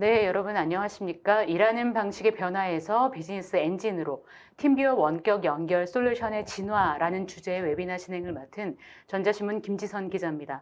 네, 여러분 안녕하십니까? 일하는 방식의 변화에서 비즈니스 엔진으로 팀뷰어 원격 연결 솔루션의 진화라는 주제의 웨비나 진행을 맡은 전자신문 김지선 기자입니다.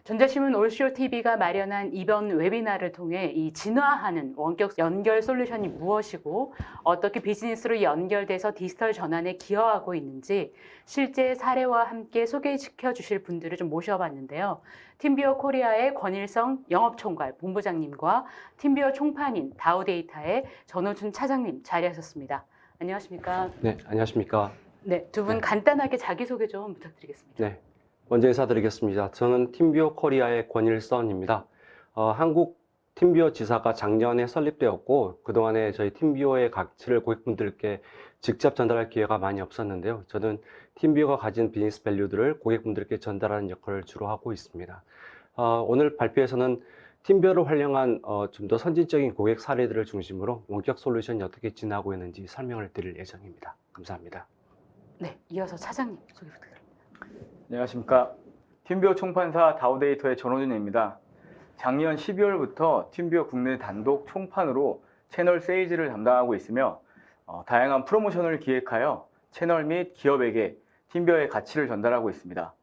전자신문 올쇼TV가 마련한 이번 웨비나를 통해 이 진화하는 원격 연결 솔루션이 무엇이고 어떻게 비즈니스로 연결돼서 디지털 전환에 기여하고 있는지 실제 사례와 함께 소개시켜 주실 분들을 좀 모셔봤는데요. 팀뷰어 코리아의 권일성 영업총괄 본부장님과 팀뷰어 총판인 다우데이터의 전호준 차장님 자리하셨습니다. 안녕하십니까? 네, 안녕하십니까? 네, 두 분 간단하게 자기소개 좀 부탁드리겠습니다. 네, 먼저 인사드리겠습니다. 저는 팀뷰어 코리아의 권일선입니다. 한국 팀뷰어 지사가 작년에 설립되었고 그동안에 저희 팀뷰어의 가치를 고객분들께 직접 전달할 기회가 많이 없었는데요. 저는 팀뷰어가 가진 비즈니스 밸류들을 고객분들께 전달하는 역할을 주로 하고 있습니다. 오늘 발표에서는 팀뷰어를 활용한 좀 더 선진적인 고객 사례들을 중심으로 원격 솔루션이 어떻게 진화하고 있는지 설명을 드릴 예정입니다. 감사합니다. 네, 이어서 차장님 소개 부탁드립니다. 안녕하십니까. 팀뷰어 총판사 다우데이터의 전호준입니다. 작년 12월부터 팀뷰어 국내 단독 총판으로 채널 세일즈를 담당하고 있으며 다양한 프로모션을 기획하여 채널 및 기업에게 팀뷰어의 가치를 전달하고 있습니다.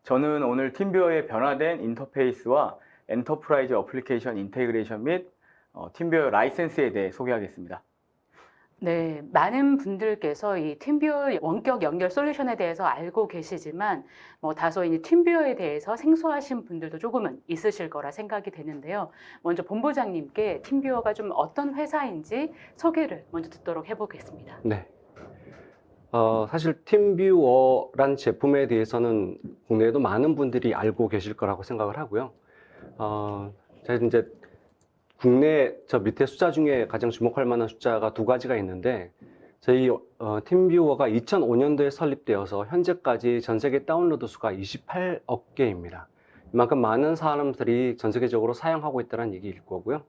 저는 오늘 팀뷰어의 변화된 인터페이스와 엔터프라이즈 어플리케이션 인테그레이션 및 팀뷰어 라이센스에 대해 소개하겠습니다. 네, 많은 분들께서 이 팀뷰어 원격 연결 솔루션에 대해서 알고 계시지만 다소 이 팀뷰어에 대해서 생소하신 분들도 조금은 있으실 거라 생각이 되는데요. 먼저 본부장님께 팀뷰어가 좀 어떤 회사인지 소개를 먼저 듣도록 해보겠습니다. 네. 사실 팀뷰어란 제품에 대해서는 국내에도 많은 분들이 알고 계실 거라고 생각을 하고요. 제가 이제 국내 저 밑에 숫자 중에 가장 주목할 만한 숫자가 두 가지가 있는데 저희 팀뷰어가 2005년도에 설립되어서 현재까지 전 세계 다운로드 수가 28억 개입니다. 이만큼 많은 사람들이 전 세계적으로 사용하고 있다는 얘기일 거고요.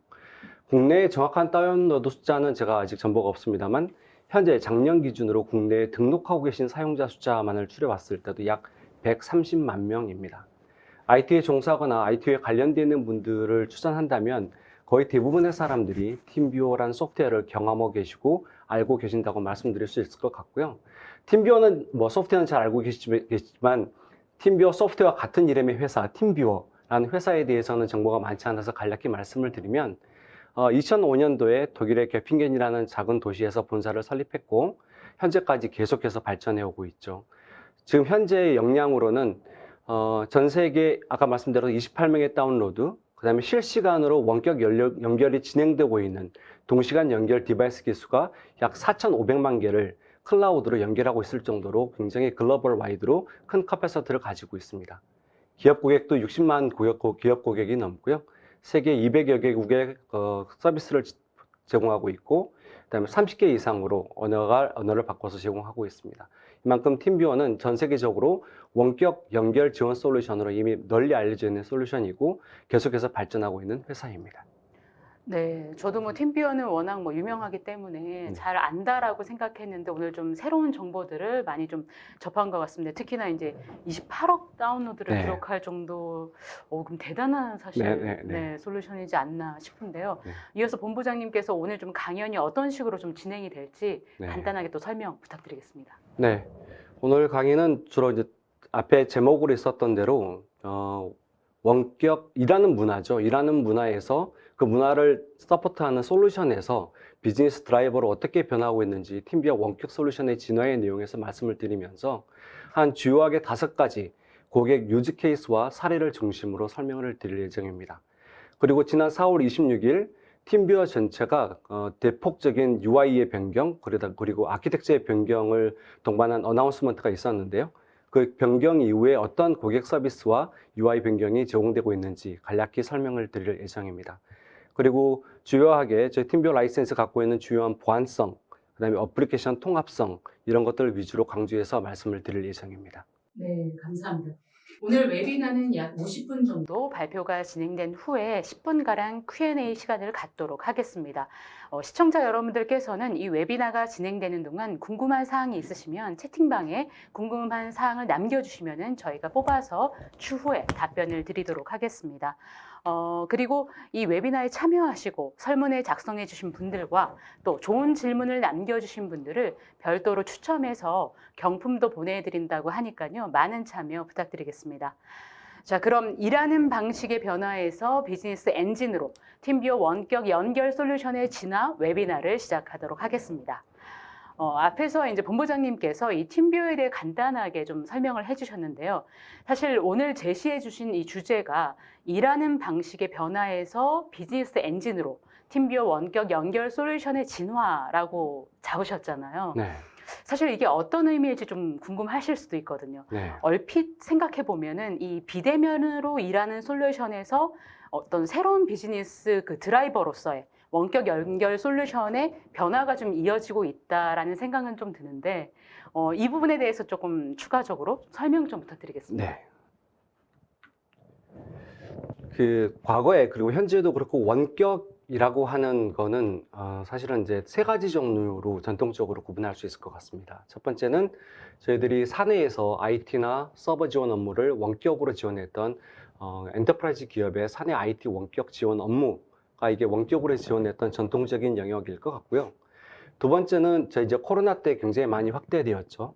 국내의 정확한 다운로드 숫자는 제가 아직 정보가 없습니다만 현재 작년 기준으로 국내에 등록하고 계신 사용자 숫자만을 추려봤을 때도 약 130만 명입니다. IT에 종사하거나 IT에 관련되어 있는 분들을 추산한다면 거의 대부분의 사람들이 팀뷰어란 소프트웨어를 경험하고 계시고 알고 계신다고 말씀드릴 수 있을 것 같고요. 팀뷰어는 소프트웨어는 잘 알고 계시지만 팀뷰어 소프트웨어와 같은 이름의 회사 팀뷰어라는 회사에 대해서는 정보가 많지 않아서 간략히 말씀을 드리면 2005년도에 독일의 göppingen이라는 작은 도시에서 본사를 설립했고 현재까지 계속해서 발전해 오고 있죠. 지금 현재의 역량으로는 전 세계 아까 말씀드린 28명의 다운로드, 그 다음에 실시간으로 원격 연결이 진행되고 있는 동시간 연결 디바이스 기수가 약 4,500만 개를 클라우드로 연결하고 있을 정도로 굉장히 글로벌 와이드로 큰 커패시티를 가지고 있습니다. 기업 고객도 60만 기업 고객이 넘고요. 세계 200여 개국의 서비스를 제공하고 있고 그다음에 30개 이상으로 언어를 바꿔서 제공하고 있습니다. 이만큼 팀뷰어는 전 세계적으로 원격 연결 지원 솔루션으로 이미 널리 알려져 있는 솔루션이고 계속해서 발전하고 있는 회사입니다. 네, 저도 팀뷰어는 워낙 유명하기 때문에 잘 안다라고 생각했는데 오늘 좀 새로운 정보들을 많이 좀 접한 것 같습니다. 특히나 이제 28억 다운로드를 기록할 정도, 그럼 대단한 사실 솔루션이지 않나 싶은데요. 이어서 본부장님께서 오늘 좀 강연이 어떤 식으로 좀 진행이 될지 간단하게 또 설명 부탁드리겠습니다. 네, 오늘 강의는 주로 이제 앞에 제목으로 있었던 대로 원격 일하는 문화죠. 일하는 문화에서 그 문화를 서포트하는 솔루션에서 비즈니스 드라이버로 어떻게 변하고 있는지 팀뷰어 원격 솔루션의 진화의 내용에서 말씀을 드리면서 한 주요하게 5가지 고객 유즈 케이스와 사례를 중심으로 설명을 드릴 예정입니다. 그리고 지난 4월 26일 팀뷰어 전체가 대폭적인 UI의 변경 그리고 아키텍처의 변경을 동반한 어나운스먼트가 있었는데요. 그 변경 이후에 어떤 고객 서비스와 UI 변경이 제공되고 있는지 간략히 설명을 드릴 예정입니다. 그리고 주요하게 저희 팀뷰어 라이센스 갖고 있는 주요한 보안성, 그다음에 어플리케이션 통합성 이런 것들을 위주로 강조해서 말씀을 드릴 예정입니다. 네, 감사합니다. 오늘 웨비나는 약 50분 정도 발표가 진행된 후에 10분가량 Q&A 시간을 갖도록 하겠습니다. 시청자 여러분들께서는 이 웨비나가 진행되는 동안 궁금한 사항이 있으시면 채팅방에 궁금한 사항을 남겨주시면 저희가 뽑아서 추후에 답변을 드리도록 하겠습니다. 그리고 이 웨비나에 참여하시고 설문을 작성해 주신 분들과 또 좋은 질문을 남겨주신 분들을 별도로 추첨해서 경품도 보내드린다고 하니까요. 많은 참여 부탁드리겠습니다. 자, 그럼 일하는 방식의 변화에서 비즈니스 엔진으로 팀뷰어 원격 연결 솔루션의 진화 웨비나를 시작하도록 하겠습니다. 앞에서 이제 본부장님께서 이 팀뷰어에 대해 간단하게 좀 설명을 해주셨는데요. 사실 오늘 제시해 주신 이 주제가 일하는 방식의 변화에서 비즈니스 엔진으로 팀뷰어 원격 연결 솔루션의 진화라고 잡으셨잖아요. 네. 사실 이게 어떤 의미일지 좀 궁금하실 수도 있거든요. 네. 얼핏 생각해 보면은 이 비대면으로 일하는 솔루션에서 어떤 새로운 비즈니스 그 드라이버로서의 원격 연결 솔루션의 변화가 좀 이어지고 있다라는 생각은 좀 드는데 이 부분에 대해서 조금 추가적으로 설명 좀 부탁드리겠습니다. 네. 그 과거에 그리고 현재도 그렇고 원격이라고 하는 거는 사실은 이제 세 가지 종류로 전통적으로 구분할 수 있을 것 같습니다. 첫 번째는 저희들이 사내에서 IT나 서버 지원 업무를 원격으로 지원했던 엔터프라이즈 기업의 사내 IT 원격 지원 업무가 이게 원격으로 지원했던 전통적인 영역일 것 같고요. 두 번째는 이제 코로나 때 굉장히 많이 확대되었죠.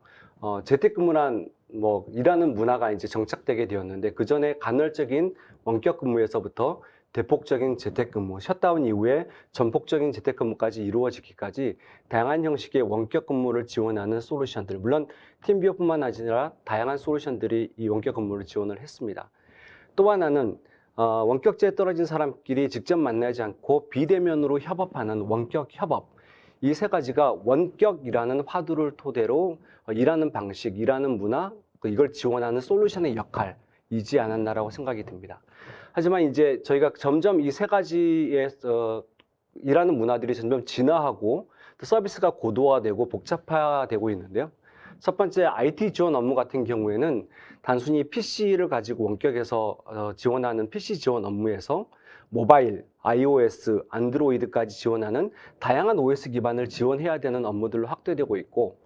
재택근무란 뭐 일하는 문화가 이제 정착되게 되었는데 그 전에 간헐적인 원격 근무에서부터 대폭적인 재택근무, 셧다운 이후에 전폭적인 재택근무까지 이루어지기까지 다양한 형식의 원격 근무를 지원하는 솔루션들, 물론 팀뷰어뿐만 아니라 다양한 솔루션들이 이 원격 근무를 지원을 했습니다. 또 하나는 원격제에 떨어진 사람끼리 직접 만나지 않고 비대면으로 협업하는 원격 협업. 이 세 가지가 원격이라는 화두를 토대로 일하는 방식, 일하는 문화, 이걸 지원하는 솔루션의 역할이지 않았나라고 생각이 듭니다. 하지만 이제 저희가 점점 이 세 가지의 일하는 문화들이 점점 진화하고 또 서비스가 고도화되고 복잡화되고 있는데요. 첫 번째 IT 지원 업무 같은 경우에는 단순히 PC를 가지고 원격에서 지원하는 PC 지원 업무에서 모바일, iOS, 안드로이드까지 지원하는 다양한 OS 기반을 지원해야 되는 업무들로 확대되고 있고,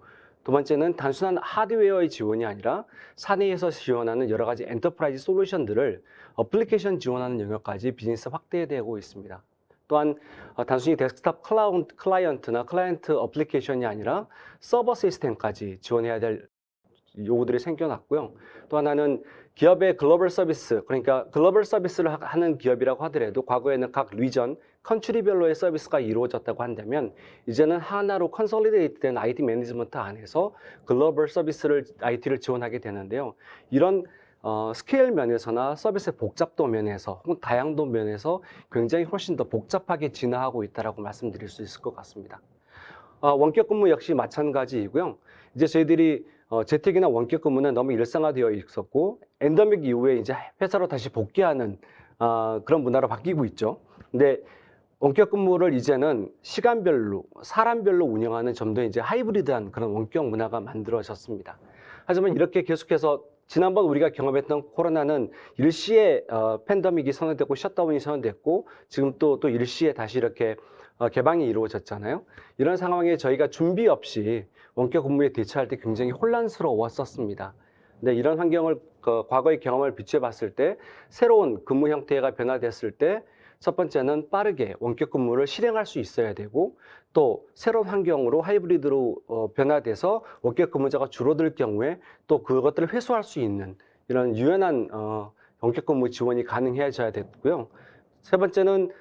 두 번째는 단순한 하드웨어의 지원이 아니라 사내에서 지원하는 여러 가지 엔터프라이즈 솔루션들을 어플리케이션 지원하는 영역까지 비즈니스 확대되고 있습니다. 또한 단순히 데스크탑 클라이언트나 클라이언트 어플리케이션이 아니라 서버 시스템까지 지원해야 될 요구들이 생겨났고요. 또 하나는 기업의 글로벌 서비스, 그러니까 글로벌 서비스를 하는 기업이라고 하더라도 과거에는 각 리전, 컨트리별로의 서비스가 이루어졌다고 한다면 이제는 하나로 컨솔리데이트된 IT 매니지먼트 안에서 글로벌 서비스를 IT를 지원하게 되는데요. 이런 스케일 면에서나 서비스 복잡도 면에서 혹은 다양도 면에서 굉장히 훨씬 더 복잡하게 진화하고 있다고 말씀드릴 수 있을 것 같습니다. 원격 근무 역시 마찬가지이고요. 이제 저희들이 재택이나 원격 근무는 너무 일상화되어 있었고 엔더믹 이후에 이제 회사로 다시 복귀하는 그런 문화로 바뀌고 있죠. 근데 원격 근무를 이제는 시간별로, 사람별로 운영하는 좀 더 이제 하이브리드한 그런 원격 문화가 만들어졌습니다. 하지만 이렇게 계속해서 지난번 우리가 경험했던 코로나는 일시에 팬데믹이 선언되고 셧다운이 선언됐고 지금 또 일시에 다시 이렇게 개방이 이루어졌잖아요. 이런 상황에 저희가 준비 없이 원격 근무에 대처할 때 굉장히 혼란스러웠었습니다. 근데 이런 환경을 과거의 경험을 비추어 봤을 때 새로운 근무 형태가 변화됐을 때 첫 번째는 빠르게 원격 근무를 실행할 수 있어야 되고 또 새로운 환경으로 하이브리드로 변화돼서 원격 근무자가 줄어들 경우에 또 그것들을 회수할 수 있는 이런 유연한 원격 근무 지원이 가능해져야 됐고요. 세 번째는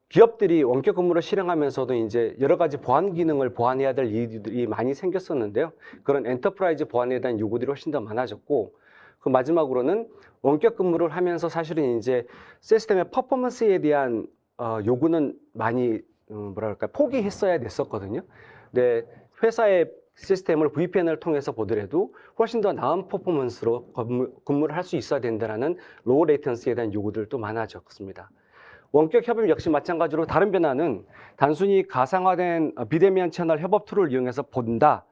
기업들이 원격 근무를 실행하면서도 이제 여러 가지 보안 기능을 보완해야 될 일들이 많이 생겼었는데요. 그런 엔터프라이즈 보안에 대한 요구들이 훨씬 더 많아졌고, 그 마지막으로는 원격 근무를 하면서 사실은 이제 시스템의 퍼포먼스에 대한 요구는 많이 포기했어야 됐었거든요. 근데 회사의 시스템을 VPN을 통해서 보더라도 훨씬 더 나은 퍼포먼스로 근무를 할 수 있어야 된다는 로우 레이턴스에 대한 요구들도 많아졌습니다. 원격 협업 역시 마찬가지로 다른 변화는 단순히 가상화된 비대면 채널 협업 툴을 이용해서 본다,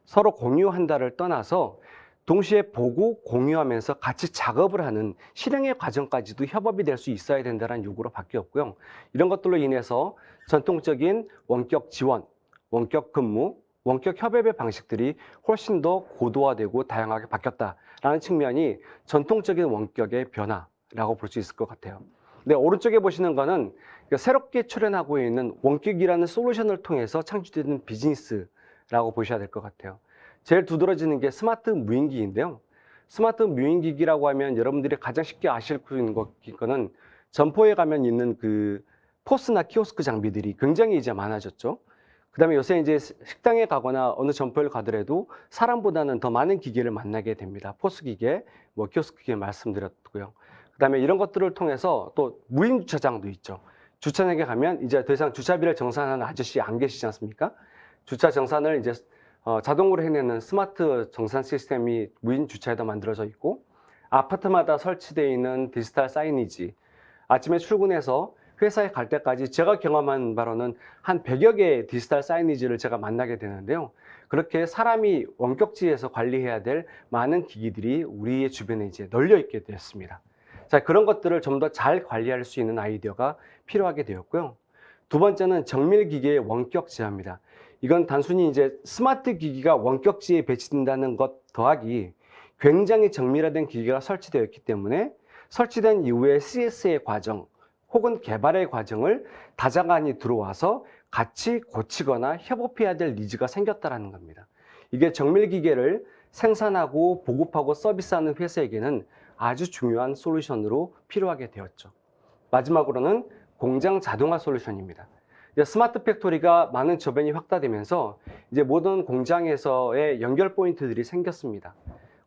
서로 공유한다를 떠나서 동시에 보고 공유하면서 같이 작업을 하는 실행의 과정까지도 협업이 될 수 있어야 된다는 요구로 바뀌었고요. 이런 것들로 인해서 전통적인 원격 지원, 원격 근무, 원격 협업의 방식들이 훨씬 더 고도화되고 다양하게 바뀌었다라는 측면이 전통적인 원격의 변화라고 볼 수 있을 것 같아요. 네, 오른쪽에 보시는 거는 새롭게 출현하고 있는 원격이라는 솔루션을 통해서 창출되는 비즈니스라고 보셔야 될 것 같아요. 제일 두드러지는 게 스마트 무인기인데요. 스마트 무인기기라고 하면 여러분들이 가장 쉽게 아실 수 있는 거는 점포에 가면 있는 그 포스나 키오스크 장비들이 굉장히 이제 많아졌죠. 그다음에 요새 이제 식당에 가거나 어느 점포를 가더라도 사람보다는 더 많은 기계를 만나게 됩니다. 포스 기계, 뭐 키오스크 기계 말씀드렸고요. 그다음에 이런 것들을 통해서 또 무인 주차장도 있죠. 주차장에 가면 이제 더 이상 주차비를 정산하는 아저씨 안 계시지 않습니까? 주차 정산을 이제 자동으로 해내는 스마트 정산 시스템이 무인 주차에도 만들어져 있고, 아파트마다 설치되어 있는 디지털 사이니지, 아침에 출근해서 회사에 갈 때까지 제가 경험한 바로는 한 100여 개의 디지털 사이니지를 제가 만나게 되는데요. 그렇게 사람이 원격지에서 관리해야 될 많은 기기들이 우리의 주변에 이제 널려 있게 되었습니다. 자, 그런 것들을 좀 더 잘 관리할 수 있는 아이디어가 필요하게 되었고요. 두 번째는 정밀 기계의 원격 제어입니다. 이건 단순히 이제 스마트 기기가 원격지에 배치된다는 것 더하기 굉장히 정밀화된 기기가 설치되어 있기 때문에 설치된 이후에 CS의 과정 혹은 개발의 과정을 다자간이 들어와서 같이 고치거나 협업해야 될 니즈가 생겼다는 겁니다. 이게 정밀 기계를 생산하고 보급하고 서비스하는 회사에게는 아주 중요한 솔루션으로 필요하게 되었죠. 마지막으로는 공장 자동화 솔루션입니다. 스마트 팩토리가 많은 저변이 확대되면서 이제 모든 공장에서의 연결 포인트들이 생겼습니다.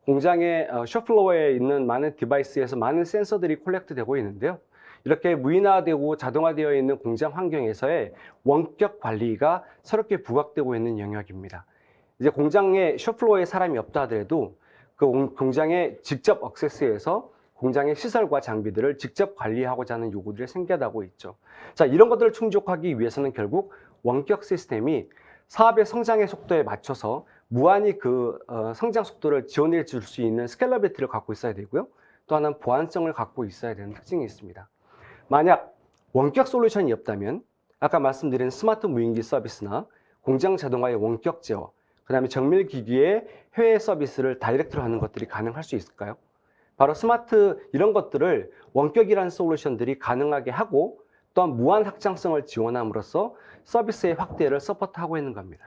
공장의 쇼플로어에 있는 많은 디바이스에서 많은 센서들이 콜렉트되고 있는데요. 이렇게 무인화되고 자동화되어 있는 공장 환경에서의 원격 관리가 새롭게 부각되고 있는 영역입니다. 이제 공장에 쇼플로어에 사람이 없다 하더라도 그 공장에 직접 액세스해서 공장의 시설과 장비들을 직접 관리하고자 하는 요구들이 생겨나고 있죠. 자, 이런 것들을 충족하기 위해서는 결국 원격 시스템이 사업의 성장의 속도에 맞춰서 무한히 그 성장 속도를 지원해 줄 수 있는 스케일러빌리티를 갖고 있어야 되고요. 또 하나는 보안성을 갖고 있어야 되는 특징이 있습니다. 만약 원격 솔루션이 없다면 아까 말씀드린 스마트 무인기 서비스나 공장 자동화의 원격 제어, 그 다음에 정밀 기기의 해외 서비스를 다이렉트로 하는 것들이 가능할 수 있을까요? 바로 스마트 이런 것들을 원격이라는 솔루션들이 가능하게 하고 또한 무한 확장성을 지원함으로써 서비스의 확대를 서포트하고 있는 겁니다.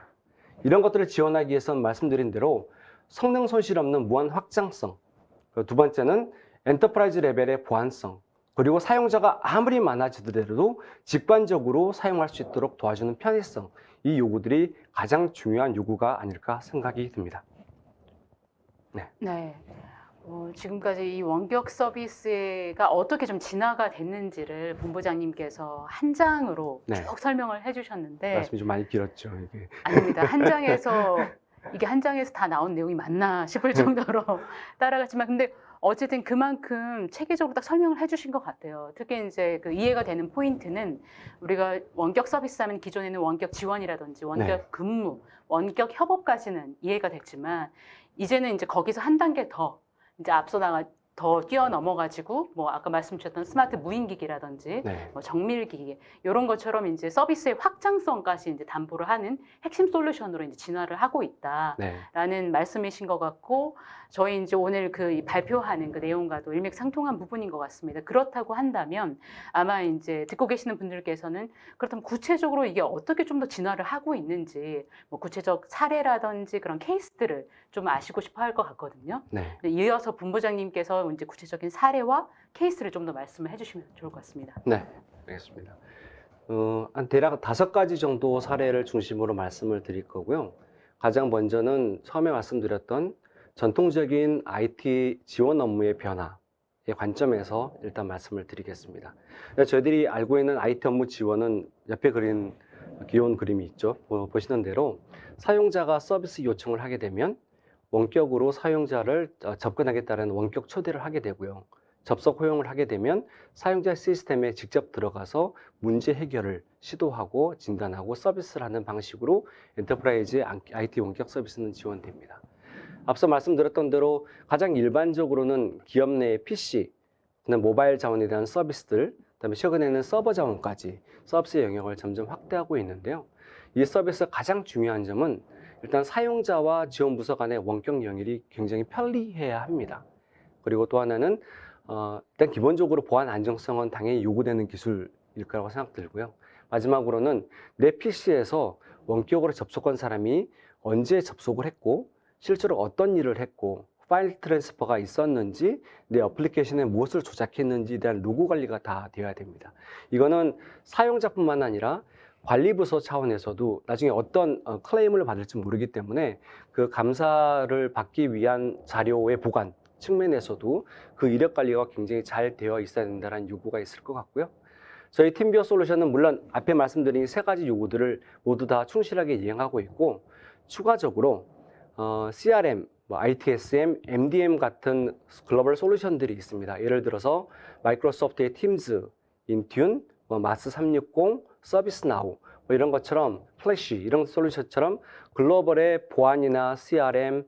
이런 것들을 지원하기 위해서는 말씀드린 대로 성능 손실 없는 무한 확장성, 두 번째는 엔터프라이즈 레벨의 보안성, 그리고 사용자가 아무리 많아지더라도 직관적으로 사용할 수 있도록 도와주는 편의성, 이 요구들이 가장 중요한 요구가 아닐까 생각이 듭니다. 네. 지금까지 이 원격 서비스가 어떻게 좀 진화가 됐는지를 본부장님께서 한 장으로 네. 쭉 설명을 해주셨는데, 말씀이 좀 많이 길었죠, 이게. 아닙니다. 한 장에서 이게 한 장에서 다 나온 내용이 맞나 싶을 정도로 따라갔지만, 근데 어쨌든 그만큼 체계적으로 딱 설명을 해주신 것 같아요. 특히 이제 그 이해가 되는 포인트는 우리가 원격 서비스하면 기존에는 원격 지원이라든지 원격 네. 근무, 원격 협업까지는 이해가 됐지만 이제는 이제 거기서 한 단계 더 이제 앞서 나가 더 뛰어넘어가지고 뭐 아까 말씀 주셨던 스마트 무인기기라든지 네. 뭐 정밀기기 이런 것처럼 이제 서비스의 확장성까지 이제 담보를 하는 핵심 솔루션으로 이제 진화를 하고 있다라는 네. 말씀이신 것 같고, 저희 이제 오늘 그 발표하는 그 내용과도 일맥상통한 부분인 것 같습니다. 그렇다고 한다면 아마 이제 듣고 계시는 분들께서는 그렇다면 구체적으로 이게 어떻게 좀 더 진화를 하고 있는지 뭐 구체적 사례라든지 그런 케이스들을 좀 아시고 싶어 할 것 같거든요. 네. 이어서 본부장님께서 이제 구체적인 사례와 케이스를 좀 더 말씀을 해주시면 좋을 것 같습니다. 네, 알겠습니다. 한 대략 5가지 정도 사례를 중심으로 말씀을 드릴 거고요. 가장 먼저는 처음에 말씀드렸던 전통적인 IT 지원 업무의 변화의 관점에서 일단 말씀을 드리겠습니다. 저희들이 알고 있는 IT 업무 지원은 옆에 그린 귀여운 그림이 있죠. 보시는 대로 사용자가 서비스 요청을 하게 되면 원격으로 사용자를 접근하겠다는 원격 초대를 하게 되고요. 접속 허용을 하게 되면 사용자 시스템에 직접 들어가서 문제 해결을 시도하고 진단하고 서비스를 하는 방식으로 엔터프라이즈 IT 원격 서비스는 지원됩니다. 앞서 말씀드렸던 대로 가장 일반적으로는 기업 내의 PC, 모바일 자원에 대한 서비스들, 그다음에 최근에는 서버 자원까지 서비스 영역을 점점 확대하고 있는데요. 이 서비스의 가장 중요한 점은 일단 사용자와 지원부서 간의 원격 연결이 굉장히 편리해야 합니다. 그리고 또 하나는 일단 기본적으로 보안 안정성은 당연히 요구되는 기술일 거라고 생각들고요. 마지막으로는 내 PC에서 원격으로 접속한 사람이 언제 접속을 했고 실제로 어떤 일을 했고 파일 트랜스퍼가 있었는지 내 어플리케이션에 무엇을 조작했는지에 대한 로그 관리가 다 되어야 됩니다. 이거는 사용자뿐만 아니라 관리부서 차원에서도 나중에 어떤 클레임을 받을지 모르기 때문에 그 감사를 받기 위한 자료의 보관 측면에서도 그 이력 관리가 굉장히 잘 되어 있어야 된다는 요구가 있을 것 같고요. 저희 팀비어 솔루션은 물론 앞에 말씀드린 세 가지 요구들을 모두 다 충실하게 이행하고 있고 추가적으로 CRM, ITSM, MDM 같은 글로벌 솔루션들이 있습니다. 예를 들어서 마이크로소프트의 팀즈, 인튠, 마스 360, 서비스나우 이런 것처럼 플래시 이런 솔루션처럼 글로벌의 보안이나 CRM,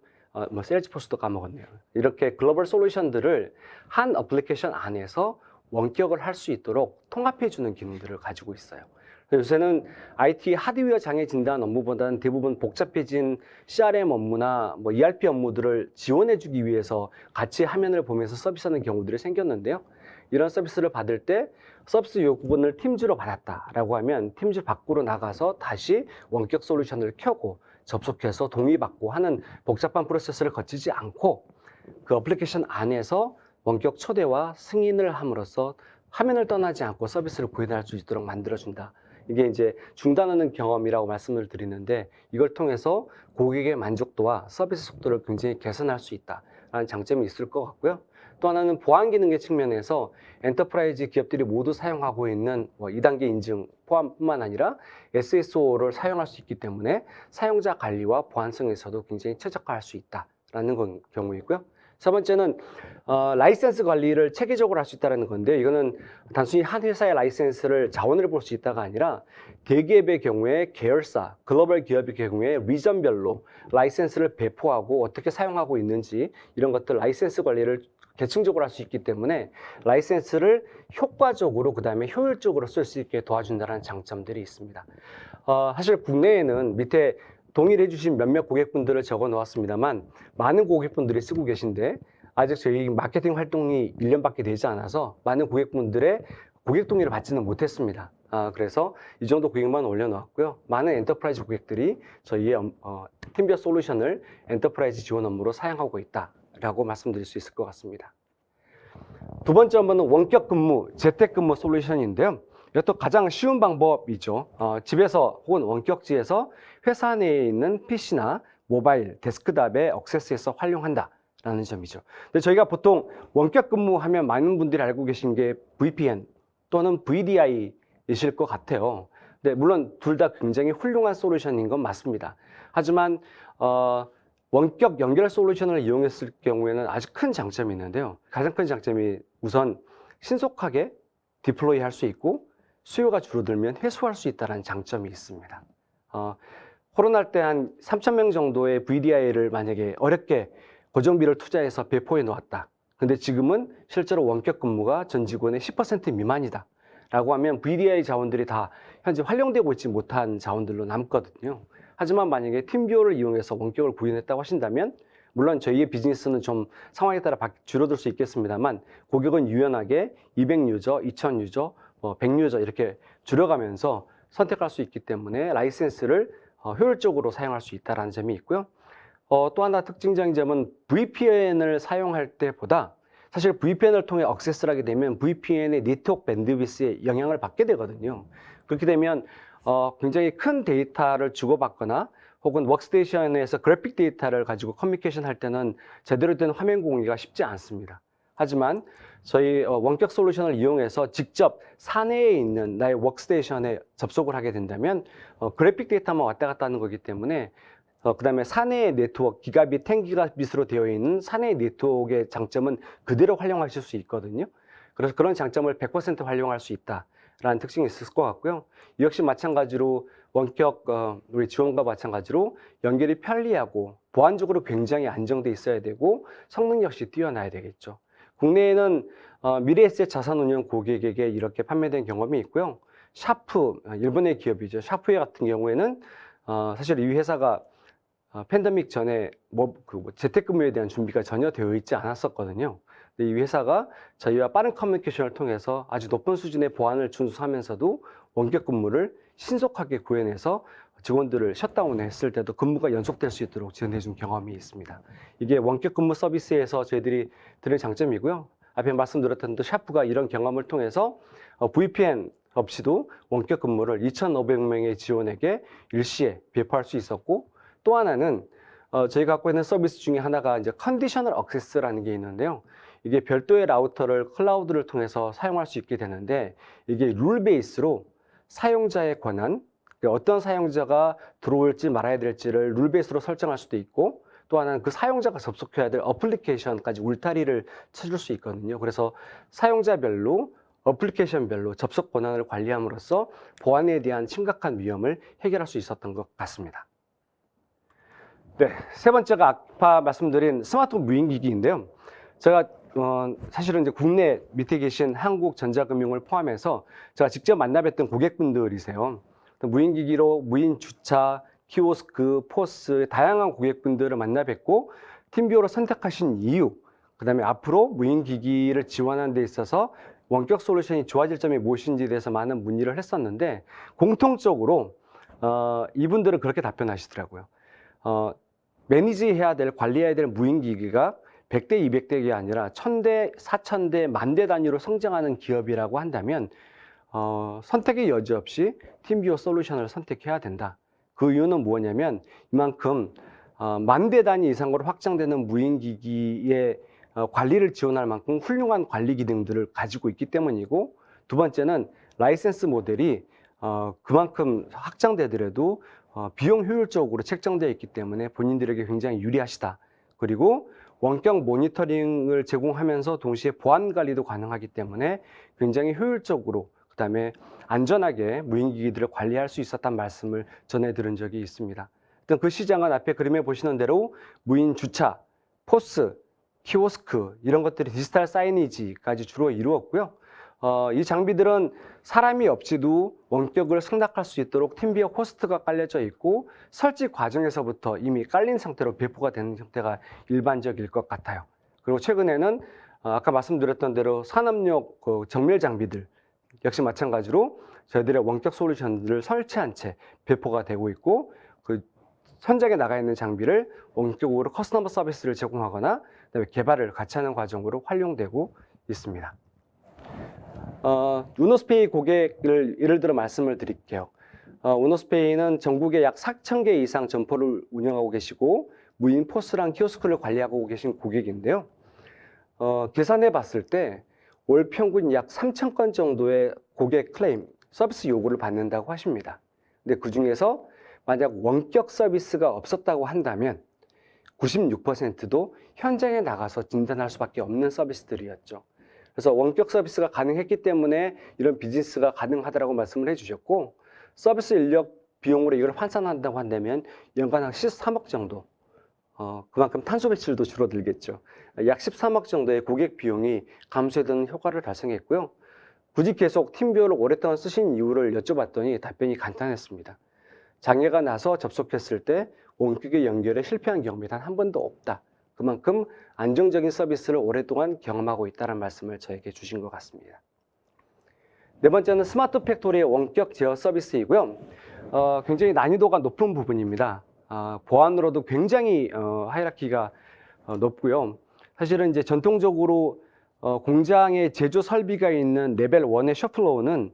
세일즈포스도 까먹었네요. 이렇게 글로벌 솔루션들을 한 어플리케이션 안에서 원격을 할 수 있도록 통합해주는 기능들을 가지고 있어요. 요새는 IT 하드웨어 장애 진단 업무보다는 대부분 복잡해진 CRM 업무나 ERP 업무들을 지원해주기 위해서 같이 화면을 보면서 서비스하는 경우들이 생겼는데요. 이런 서비스를 받을 때 서비스 요구분을 팀즈로 받았다라고 하면 팀즈 밖으로 나가서 다시 원격 솔루션을 켜고 접속해서 동의받고 하는 복잡한 프로세스를 거치지 않고 그 어플리케이션 안에서 원격 초대와 승인을 함으로써 화면을 떠나지 않고 서비스를 구현할 수 있도록 만들어준다. 이게 이제 중단하는 경험이라고 말씀을 드리는데 이걸 통해서 고객의 만족도와 서비스 속도를 굉장히 개선할 수 있다라는 장점이 있을 것 같고요. 또 하나는 보안 기능의 측면에서 엔터프라이즈 기업들이 모두 사용하고 있는 2단계 인증 포함뿐만 아니라 SSO를 사용할 수 있기 때문에 사용자 관리와 보안성에서도 굉장히 최적화할 수 있다라는 경우이고요. 세 번째는 라이센스 관리를 체계적으로 할 수 있다는 건데 이거는 단순히 한 회사의 라이센스를 자원을 볼 수 있다가 아니라 대기업의 경우에 계열사, 글로벌 기업의 경우에 리전별로 라이센스를 배포하고 어떻게 사용하고 있는지 이런 것들 라이센스 관리를 계층적으로 할 수 있기 때문에 라이센스를 효과적으로 그다음에 효율적으로 쓸 수 있게 도와준다는 장점들이 있습니다. 사실 국내에는 밑에 동의를 해주신 몇몇 고객분들을 적어 놓았습니다만 많은 고객분들이 쓰고 계신데 아직 저희 마케팅 활동이 1년밖에 되지 않아서 많은 고객분들의 고객 동의를 받지는 못했습니다. 그래서 이 정도 고객만 올려놓았고요. 많은 엔터프라이즈 고객들이 저희의 팀비어 솔루션을 엔터프라이즈 지원 업무로 사용하고 있다라고 말씀드릴 수 있을 것 같습니다. 두 번째 업무는 원격 근무, 재택근무 솔루션인데요. 이것도 가장 쉬운 방법이죠. 집에서 혹은 원격지에서 회사 내에 있는 PC나 모바일, 데스크탑에 액세스해서 활용한다라는 점이죠. 근데 저희가 보통 원격 근무하면 많은 분들이 알고 계신 게 VPN 또는 VDI이실 것 같아요. 근데 물론 둘 다 굉장히 훌륭한 솔루션인 건 맞습니다. 하지만 원격 연결 솔루션을 이용했을 경우에는 아주 큰 장점이 있는데요. 가장 큰 장점이 우선 신속하게 디플로이 할 수 있고 수요가 줄어들면 회수할 수 있다는 장점이 있습니다. 코로나 때 한 3,000명 정도의 VDI를 만약에 어렵게 고정비를 투자해서 배포해 놓았다. 근데 지금은 실제로 원격 근무가 전 직원의 10% 미만이다. 라고 하면 VDI 자원들이 다 현재 활용되고 있지 못한 자원들로 남거든요. 하지만 만약에 팀비어를 이용해서 원격을 구현했다고 하신다면 물론 저희의 비즈니스는 좀 상황에 따라 줄어들 수 있겠습니다만 고객은 유연하게 200유저, 2000유저, 100유저 이렇게 줄여가면서 선택할 수 있기 때문에 라이센스를 효율적으로 사용할 수 있다는 점이 있고요. 또 하나 특징적인 점은 VPN을 사용할 때보다 사실 VPN을 통해 액세스를 하게 되면 VPN의 네트워크 밴드위스에 영향을 받게 되거든요. 그렇게 되면 굉장히 큰 데이터를 주고받거나 혹은 워크스테이션에서 그래픽 데이터를 가지고 커뮤니케이션 할 때는 제대로 된 화면 공유가 쉽지 않습니다. 하지만 저희 원격 솔루션을 이용해서 직접 사내에 있는 나의 워크스테이션에 접속을 하게 된다면 그래픽 데이터만 왔다 갔다 하는 거기 때문에 그 다음에 사내의 네트워크, 기가빗, 10기가빗으로 되어 있는 사내의 네트워크의 장점은 그대로 활용하실 수 있거든요. 그래서 그런 장점을 100% 활용할 수 있다라는 특징이 있을 것 같고요. 이 역시 마찬가지로 원격 우리 지원과 마찬가지로 연결이 편리하고 보안적으로 굉장히 안정돼 있어야 되고 성능 역시 뛰어나야 되겠죠. 국내에는 미래에셋 자산운용 고객에게 이렇게 판매된 경험이 있고요. 샤프, 일본의 기업이죠. 샤프웨어 같은 경우에는 사실 이 회사가 팬데믹 전에 재택근무에 대한 준비가 전혀 되어 있지 않았었거든요. 근데 이 회사가 저희와 빠른 커뮤니케이션을 통해서 아주 높은 수준의 보안을 준수하면서도 원격 근무를 신속하게 구현해서 직원들을 셧다운했을 때도 근무가 연속될 수 있도록 지원해 준 경험이 있습니다. 이게 원격 근무 서비스에서 저희들이 드는 장점이고요. 앞에 말씀드렸던 또 샤프가 이런 경험을 통해서 VPN 없이도 원격 근무를 2,500명의 지원에게 일시에 배포할 수 있었고, 또 하나는 저희가 갖고 있는 서비스 중에 하나가 이제 컨디셔널 액세스라는 게 있는데요. 이게 별도의 라우터를 클라우드를 통해서 사용할 수 있게 되는데, 이게 룰 베이스로 사용자의 권한, 어떤 사용자가 들어올지 말아야 될지를 룰 베이스로 설정할 수도 있고, 또 하나는 그 사용자가 접속해야 될 어플리케이션까지 울타리를 쳐줄 수 있거든요. 그래서 사용자별로 어플리케이션별로 접속 권한을 관리함으로써 보안에 대한 심각한 위험을 해결할 수 있었던 것 같습니다. 네, 세 번째가 아까 말씀드린 스마트폰 무인기기인데요. 제가 사실은 이제 국내 밑에 계신 한국전자금융을 포함해서 제가 직접 만나뵀던 고객분들이세요. 무인기기로 무인 주차, 키오스크, 포스 다양한 고객분들을 만나 뵙고 팀비오를 선택하신 이유, 그 다음에 앞으로 무인기기를 지원하는 데 있어서 원격 솔루션이 좋아질 점이 무엇인지에 대해서 많은 문의를 했었는데, 공통적으로 이분들은 그렇게 답변하시더라고요. 매니지해야 될, 관리해야 될 무인기기가 100대, 200대가 아니라 1000대, 4000대, 10,000대 단위로 성장하는 기업이라고 한다면 선택의 여지 없이 팀비오 솔루션을 선택해야 된다. 그 이유는 뭐냐면 이만큼 10,000대 단위 이상으로 확장되는 무인기기의 관리를 지원할 만큼 훌륭한 관리 기능들을 가지고 있기 때문이고, 두 번째는 라이센스 모델이 그만큼 확장되더라도 비용 효율적으로 책정되어 있기 때문에 본인들에게 굉장히 유리하시다. 그리고 원격 모니터링을 제공하면서 동시에 보안 관리도 가능하기 때문에 굉장히 효율적으로, 그 다음에 안전하게 무인기기들을 관리할 수 있었다는 말씀을 전해 들은 적이 있습니다. 일단 그 시장은 앞에 그림에 보시는 대로 무인 주차, 포스, 키오스크 이런 것들이 디지털 사이니지까지 주로 이루었고요. 이 장비들은 사람이 없이도 원격을 승낙할 수 있도록 팀비어 호스트가 깔려져 있고, 설치 과정에서부터 이미 깔린 상태로 배포가 되는 형태가 일반적일 것 같아요. 그리고 최근에는 아까 말씀드렸던 대로 산업용 정밀 장비들 역시 마찬가지로 저희들의 원격 솔루션들을 설치한 채 배포가 되고 있고, 그 현장에 나가 있는 장비를 원격으로 커스터머 서비스를 제공하거나 그다음에 개발을 같이 하는 과정으로 활용되고 있습니다. 우노스페이 고객을 예를 들어 말씀을 드릴게요. 우노스페이는 전국에 약 4,000개 이상 점포를 운영하고 계시고 무인 포스랑 키오스크를 관리하고 계신 고객인데요. 계산해 봤을 때 월 평균 약 3,000건 정도의 고객 클레임, 서비스 요구를 받는다고 하십니다. 근데 그 중에서 만약 원격 서비스가 없었다고 한다면 96%도 현장에 나가서 진단할 수밖에 없는 서비스들이었죠. 그래서 원격 서비스가 가능했기 때문에 이런 비즈니스가 가능하다고 말씀을 해주셨고, 서비스 인력 비용으로 이걸 환산한다고 한다면 연간 한 13억 정도, 그만큼 탄소 배출도 줄어들겠죠. 약 13억 정도의 고객 비용이 감소되는 효과를 달성했고요. 굳이 계속 팀비오를 오랫동안 쓰신 이유를 여쭤봤더니 답변이 간단했습니다. 장애가 나서 접속했을 때 원격의 연결에 실패한 경험이 단 한 번도 없다. 그만큼 안정적인 서비스를 오랫동안 경험하고 있다는 말씀을 저에게 주신 것 같습니다. 네 번째는 스마트 팩토리의 원격 제어 서비스이고요. 굉장히 난이도가 높은 부분입니다. 보안으로도 굉장히 하이라키가 높고요. 사실은 이제 전통적으로 공장의 제조 설비가 있는 레벨 1의 숍플로어는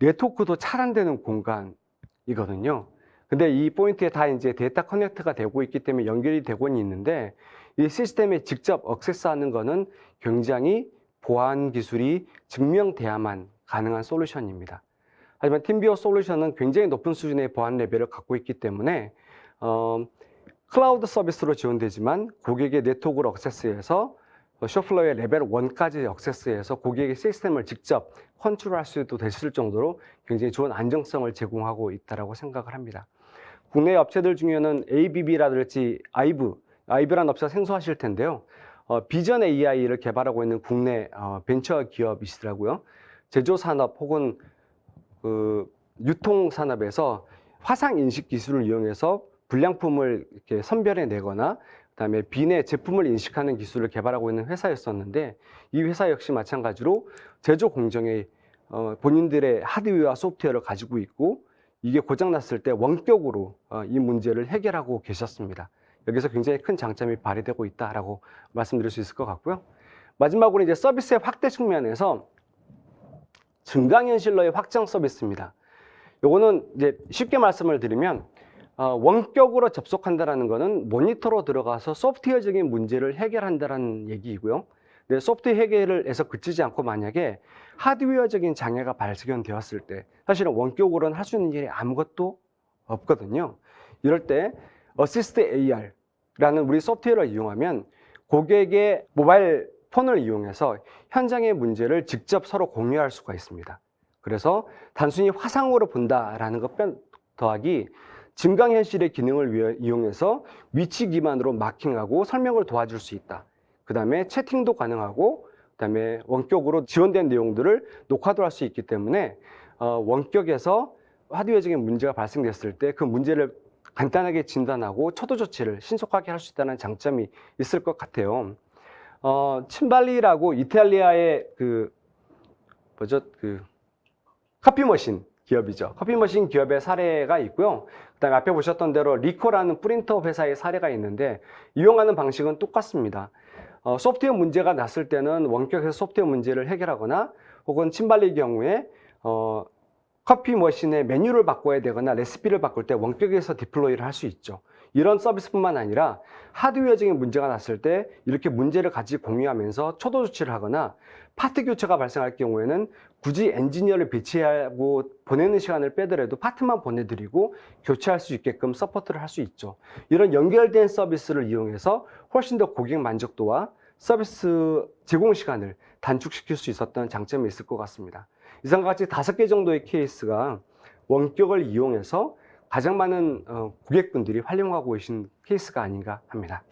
네트워크도 차단되는 공간이거든요. 근데 이 포인트에 다 이제 데이터 커넥트가 되고 있기 때문에 연결이 되고는 있는데, 이 시스템에 직접 액세스하는 거는 굉장히 보안 기술이 증명돼야만 가능한 솔루션입니다. 하지만 팀비오 솔루션은 굉장히 높은 수준의 보안 레벨을 갖고 있기 때문에 클라우드 서비스로 지원되지만 고객의 네트워크를 액세스해서 숍플로어의 레벨 1까지 액세스해서 고객의 시스템을 직접 컨트롤할 수도 됐을 정도로 굉장히 좋은 안정성을 제공하고 있다고 생각을 합니다. 국내 업체들 중에는 ABB라든지 아이브라는 업체가 생소하실 텐데요. 비전 AI를 개발하고 있는 국내 벤처 기업이시더라고요. 제조산업 혹은 유통산업에서 화상 인식 기술을 이용해서 불량품을 이렇게 선별해내거나 그다음에 비내 제품을 인식하는 기술을 개발하고 있는 회사였었는데 이 회사 역시 마찬가지로 제조 공정에 본인들의 하드웨어와 소프트웨어를 가지고 있고 이게 고장났을 때 원격으로 이 문제를 해결하고 계셨습니다. 여기서 굉장히 큰 장점이 발휘되고 있다라고 말씀드릴 수 있을 것 같고요. 마지막으로 이제 서비스의 확대 측면에서 증강현실로의 확장 서비스입니다. 요거는 이제 쉽게 말씀을 드리면 원격으로 접속한다라는 것은 모니터로 들어가서 소프트웨어적인 문제를 해결한다라는 얘기이고요. 근데 소프트웨어 해결을 해서 그치지 않고 만약에 하드웨어적인 장애가 발견되었을 때 사실은 원격으로는 할 수 있는 일이 아무것도 없거든요. 이럴 때 어시스트 AR라는 우리 소프트웨어를 이용하면 고객의 모바일 폰을 이용해서 현장의 문제를 직접 서로 공유할 수가 있습니다. 그래서 단순히 화상으로 본다라는 것 더하기 증강현실의 기능을 이용해서 위치 기반으로 마킹하고 설명을 도와줄 수 있다. 그 다음에 채팅도 가능하고 그 다음에 원격으로 지원된 내용들을 녹화도 할 수 있기 때문에 원격에서 하드웨어적인 문제가 발생됐을 때 그 문제를 간단하게 진단하고 초도 조치를 신속하게 할 수 있다는 장점이 있을 것 같아요. 침발리라고 이탈리아의 커피 머신 기업이죠. 커피 머신 기업의 사례가 있고요. 그다음에 앞에 보셨던 대로 리코라는 프린터 회사의 사례가 있는데 이용하는 방식은 똑같습니다. 소프트웨어 문제가 났을 때는 원격에서 소프트웨어 문제를 해결하거나 혹은 침발리 경우에 커피 머신의 메뉴를 바꿔야 되거나 레시피를 바꿀 때 원격에서 디플로이를 할 수 있죠. 이런 서비스뿐만 아니라 하드웨어적인 문제가 났을 때 이렇게 문제를 같이 공유하면서 초도 조치를 하거나 파트 교체가 발생할 경우에는 굳이 엔지니어를 배치하고 보내는 시간을 빼더라도 파트만 보내드리고 교체할 수 있게끔 서포트를 할 수 있죠. 이런 연결된 서비스를 이용해서 훨씬 더 고객 만족도와 서비스 제공 시간을 단축시킬 수 있었던 장점이 있을 것 같습니다. 이상과 같이 5개 정도의 케이스가 원격을 이용해서 가장 많은 고객분들이 활용하고 계신 케이스가 아닌가 합니다.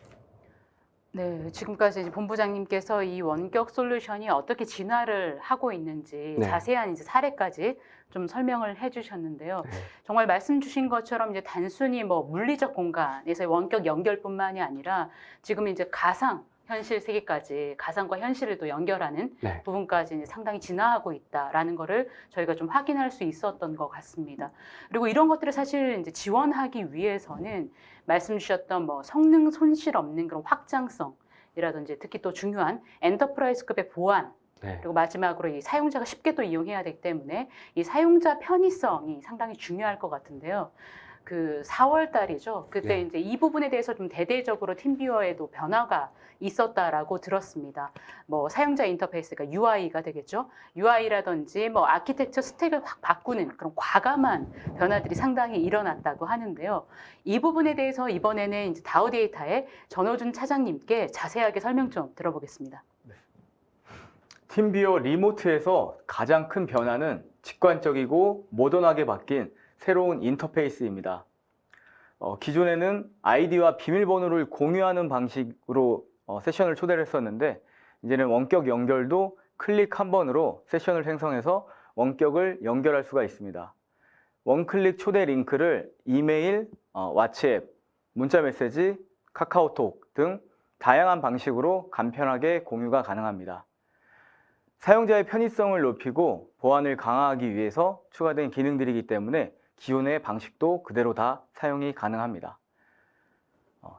네, 지금까지 이제 본부장님께서 이 원격 솔루션이 어떻게 진화를 하고 있는지 네. 자세한 이제 사례까지 좀 설명을 해주셨는데요. 네. 정말 말씀 주신 것처럼 이제 단순히 뭐 물리적 공간에서의 원격 연결뿐만이 아니라 지금 이제 가상 현실 세계까지 가상과 현실을 또 연결하는 네. 부분까지 이제 상당히 진화하고 있다라는 거를 저희가 좀 확인할 수 있었던 것 같습니다. 그리고 이런 것들을 사실 이제 지원하기 위해서는 말씀 주셨던 뭐 성능 손실 없는 그런 확장성이라든지 특히 또 중요한 엔터프라이즈급의 보안 네. 그리고 마지막으로 이 사용자가 쉽게 또 이용해야 되기 때문에 이 사용자 편의성이 상당히 중요할 것 같은데요. 그 4월 달이죠. 그때 네. 이제 이 부분에 대해서 좀 대대적으로 팀뷰어에도 변화가 있었다라고 들었습니다. 뭐 사용자 인터페이스가 UI가 되겠죠. UI라든지 뭐 아키텍처 스택을 확 바꾸는 그런 과감한 변화들이 상당히 일어났다고 하는데요. 이 부분에 대해서 이번에는 이제 다우데이터의 전호준 차장님께 자세하게 설명 좀 들어보겠습니다. 팀뷰어 리모트에서 가장 큰 변화는 직관적이고 모던하게 바뀐 새로운 인터페이스입니다. 기존에는 아이디와 비밀번호를 공유하는 방식으로 세션을 초대를 했었는데 이제는 원격 연결도 클릭 한 번으로 세션을 생성해서 원격을 연결할 수가 있습니다. 원클릭 초대 링크를 이메일, 왓츠앱, 문자메시지, 카카오톡 등 다양한 방식으로 간편하게 공유가 가능합니다. 사용자의 편의성을 높이고 보안을 강화하기 위해서 추가된 기능들이기 때문에 기존의 방식도 그대로 다 사용이 가능합니다.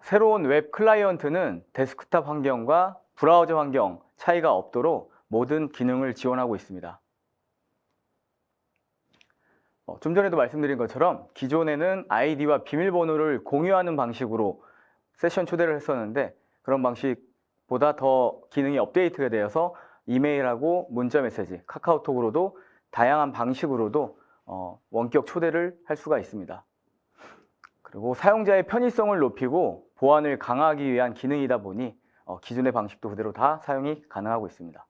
새로운 웹 클라이언트는 데스크탑 환경과 브라우저 환경 차이가 없도록 모든 기능을 지원하고 있습니다. 좀 전에도 말씀드린 것처럼 기존에는 아이디와 비밀번호를 공유하는 방식으로 세션 초대를 했었는데 그런 방식보다 더 기능이 업데이트가 되어서 이메일하고 문자메시지, 카카오톡으로도 다양한 방식으로도 원격 초대를 할 수가 있습니다. 그리고 사용자의 편의성을 높이고 보안을 강화하기 위한 기능이다 보니 기존의 방식도 그대로 다 사용이 가능하고 있습니다.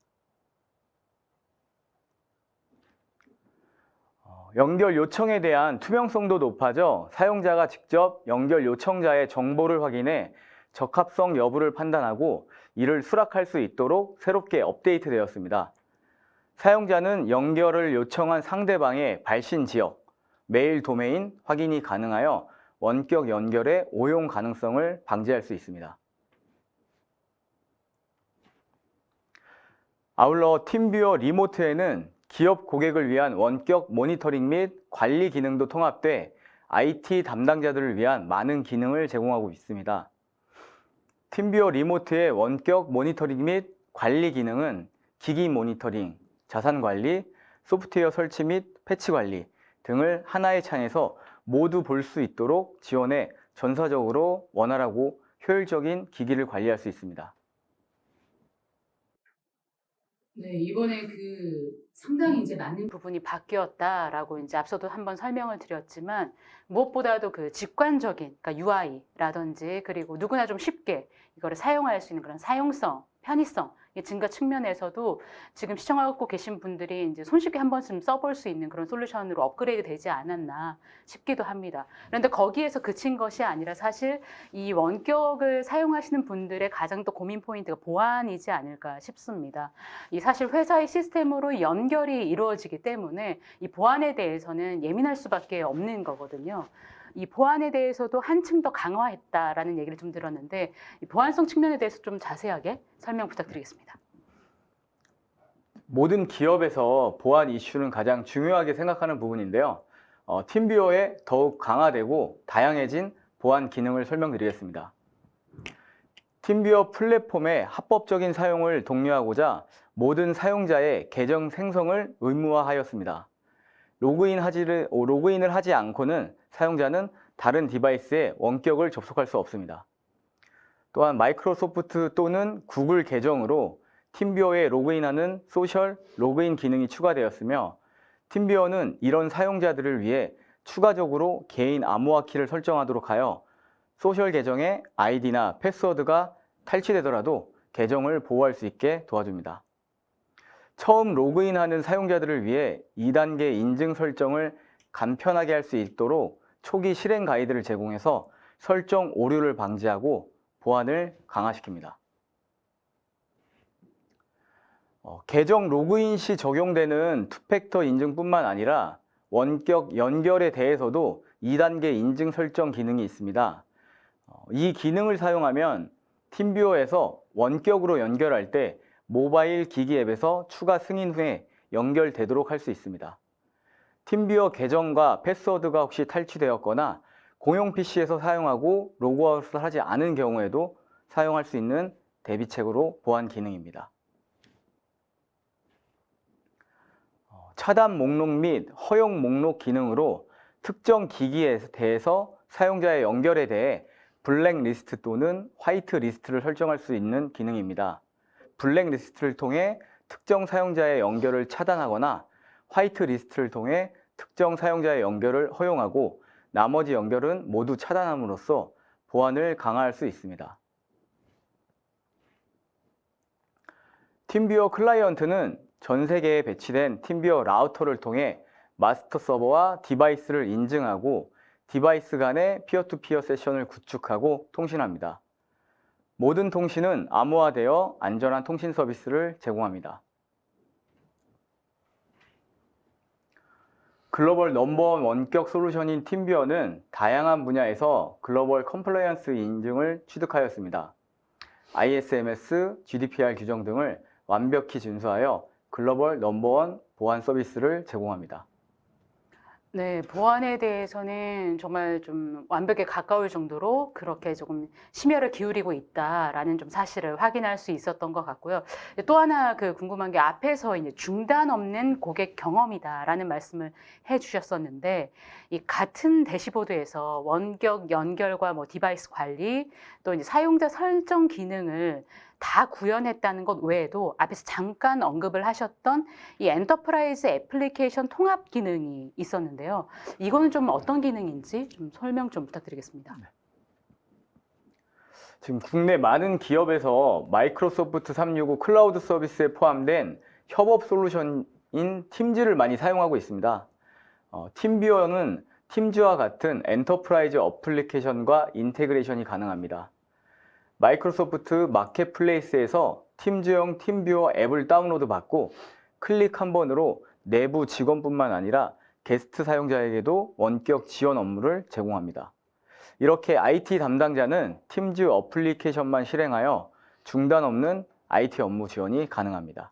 연결 요청에 대한 투명성도 높아져 사용자가 직접 연결 요청자의 정보를 확인해 적합성 여부를 판단하고 이를 수락할 수 있도록 새롭게 업데이트 되었습니다. 사용자는 연결을 요청한 상대방의 발신 지역, 메일 도메인 확인이 가능하여 원격 연결의 오용 가능성을 방지할 수 있습니다. 아울러 팀뷰어 리모트에는 기업 고객을 위한 원격 모니터링 및 관리 기능도 통합돼 IT 담당자들을 위한 많은 기능을 제공하고 있습니다. 팀뷰어 리모트의 원격 모니터링 및 관리 기능은 기기 모니터링, 자산 관리, 소프트웨어 설치 및 패치 관리 등을 하나의 창에서 모두 볼 수 있도록 지원해 전사적으로 원활하고 효율적인 기기를 관리할 수 있습니다. 네, 이번에 상당히 이제 많은 부분이 바뀌었다라고 이제 앞서도 한번 설명을 드렸지만 무엇보다도 직관적인, 그러니까 UI라든지 그리고 누구나 좀 쉽게 이거를 사용할 수 있는 그런 사용성, 편의성 증가 측면에서도 지금 시청하고 계신 분들이 이제 손쉽게 한 번쯤 써볼 수 있는 그런 솔루션으로 업그레이드 되지 않았나 싶기도 합니다. 그런데 거기에서 그친 것이 아니라 사실 이 원격을 사용하시는 분들의 가장 또 고민 포인트가 보안이지 않을까 싶습니다. 이 사실 회사의 시스템으로 연결이 이루어지기 때문에 이 보안에 대해서는 예민할 수밖에 없는 거거든요. 이 보안에 대해서도 한층 더 강화했다라는 얘기를 좀 들었는데 이 보안성 측면에 대해서 좀 자세하게 설명 부탁드리겠습니다. 모든 기업에서 보안 이슈는 가장 중요하게 생각하는 부분인데요. 팀뷰어에 더욱 강화되고 다양해진 보안 기능을 설명드리겠습니다. 팀뷰어 플랫폼의 합법적인 사용을 독려하고자 모든 사용자의 계정 생성을 의무화하였습니다. 로그인을 하지 않고는 사용자는 다른 디바이스에 원격을 접속할 수 없습니다. 또한 마이크로소프트 또는 구글 계정으로 팀뷰어에 로그인하는 소셜 로그인 기능이 추가되었으며 팀뷰어는 이런 사용자들을 위해 추가적으로 개인 암호화 키를 설정하도록 하여 소셜 계정의 아이디나 패스워드가 탈취되더라도 계정을 보호할 수 있게 도와줍니다. 처음 로그인하는 사용자들을 위해 2단계 인증 설정을 간편하게 할 수 있도록 초기 실행 가이드를 제공해서 설정 오류를 방지하고 보안을 강화시킵니다. 계정 로그인 시 적용되는 투팩터 인증뿐만 아니라 원격 연결에 대해서도 2단계 인증 설정 기능이 있습니다. 이 기능을 사용하면 팀뷰어에서 원격으로 연결할 때 모바일 기기 앱에서 추가 승인 후에 연결되도록 할 수 있습니다. 팀뷰어 계정과 패스워드가 혹시 탈취되었거나 공용 PC에서 사용하고 로그아웃을 하지 않은 경우에도 사용할 수 있는 대비책으로 보안 기능입니다. 차단 목록 및 허용 목록 기능으로 특정 기기에 대해서 사용자의 연결에 대해 블랙리스트 또는 화이트리스트를 설정할 수 있는 기능입니다. 블랙리스트를 통해 특정 사용자의 연결을 차단하거나 화이트리스트를 통해 특정 사용자의 연결을 허용하고 나머지 연결은 모두 차단함으로써 보안을 강화할 수 있습니다. 팀뷰어 클라이언트는 전 세계에 배치된 팀뷰어 라우터를 통해 마스터 서버와 디바이스를 인증하고 디바이스 간의 피어투피어 세션을 구축하고 통신합니다. 모든 통신은 암호화되어 안전한 통신 서비스를 제공합니다. 글로벌 넘버원 원격 솔루션인 팀뷰어는 다양한 분야에서 글로벌 컴플라이언스 인증을 취득하였습니다. ISMS, GDPR 규정 등을 완벽히 준수하여 글로벌 넘버원 보안 서비스를 제공합니다. 네, 보안에 대해서는 정말 좀 완벽에 가까울 정도로 그렇게 조금 심혈을 기울이고 있다라는 좀 사실을 확인할 수 있었던 것 같고요. 또 하나 궁금한 게 앞에서 이제 중단 없는 고객 경험이다라는 말씀을 해주셨었는데 이 같은 대시보드에서 원격 연결과 디바이스 관리 또 이제 사용자 설정 기능을 다 구현했다는 것 외에도 앞에서 잠깐 언급을 하셨던 이 엔터프라이즈 애플리케이션 통합 기능이 있었는데요. 이거는 좀 어떤 기능인지 좀 설명 좀 부탁드리겠습니다. 지금 국내 많은 기업에서 마이크로소프트 365 클라우드 서비스에 포함된 협업 솔루션인 팀즈를 많이 사용하고 있습니다. 팀뷰어는 팀즈와 같은 엔터프라이즈 어플리케이션과 인테그레이션이 가능합니다. 마이크로소프트 마켓플레이스에서 팀즈용 팀뷰어 앱을 다운로드 받고 클릭 한 번으로 내부 직원뿐만 아니라 게스트 사용자에게도 원격 지원 업무를 제공합니다. 이렇게 IT 담당자는 팀즈 어플리케이션만 실행하여 중단 없는 IT 업무 지원이 가능합니다.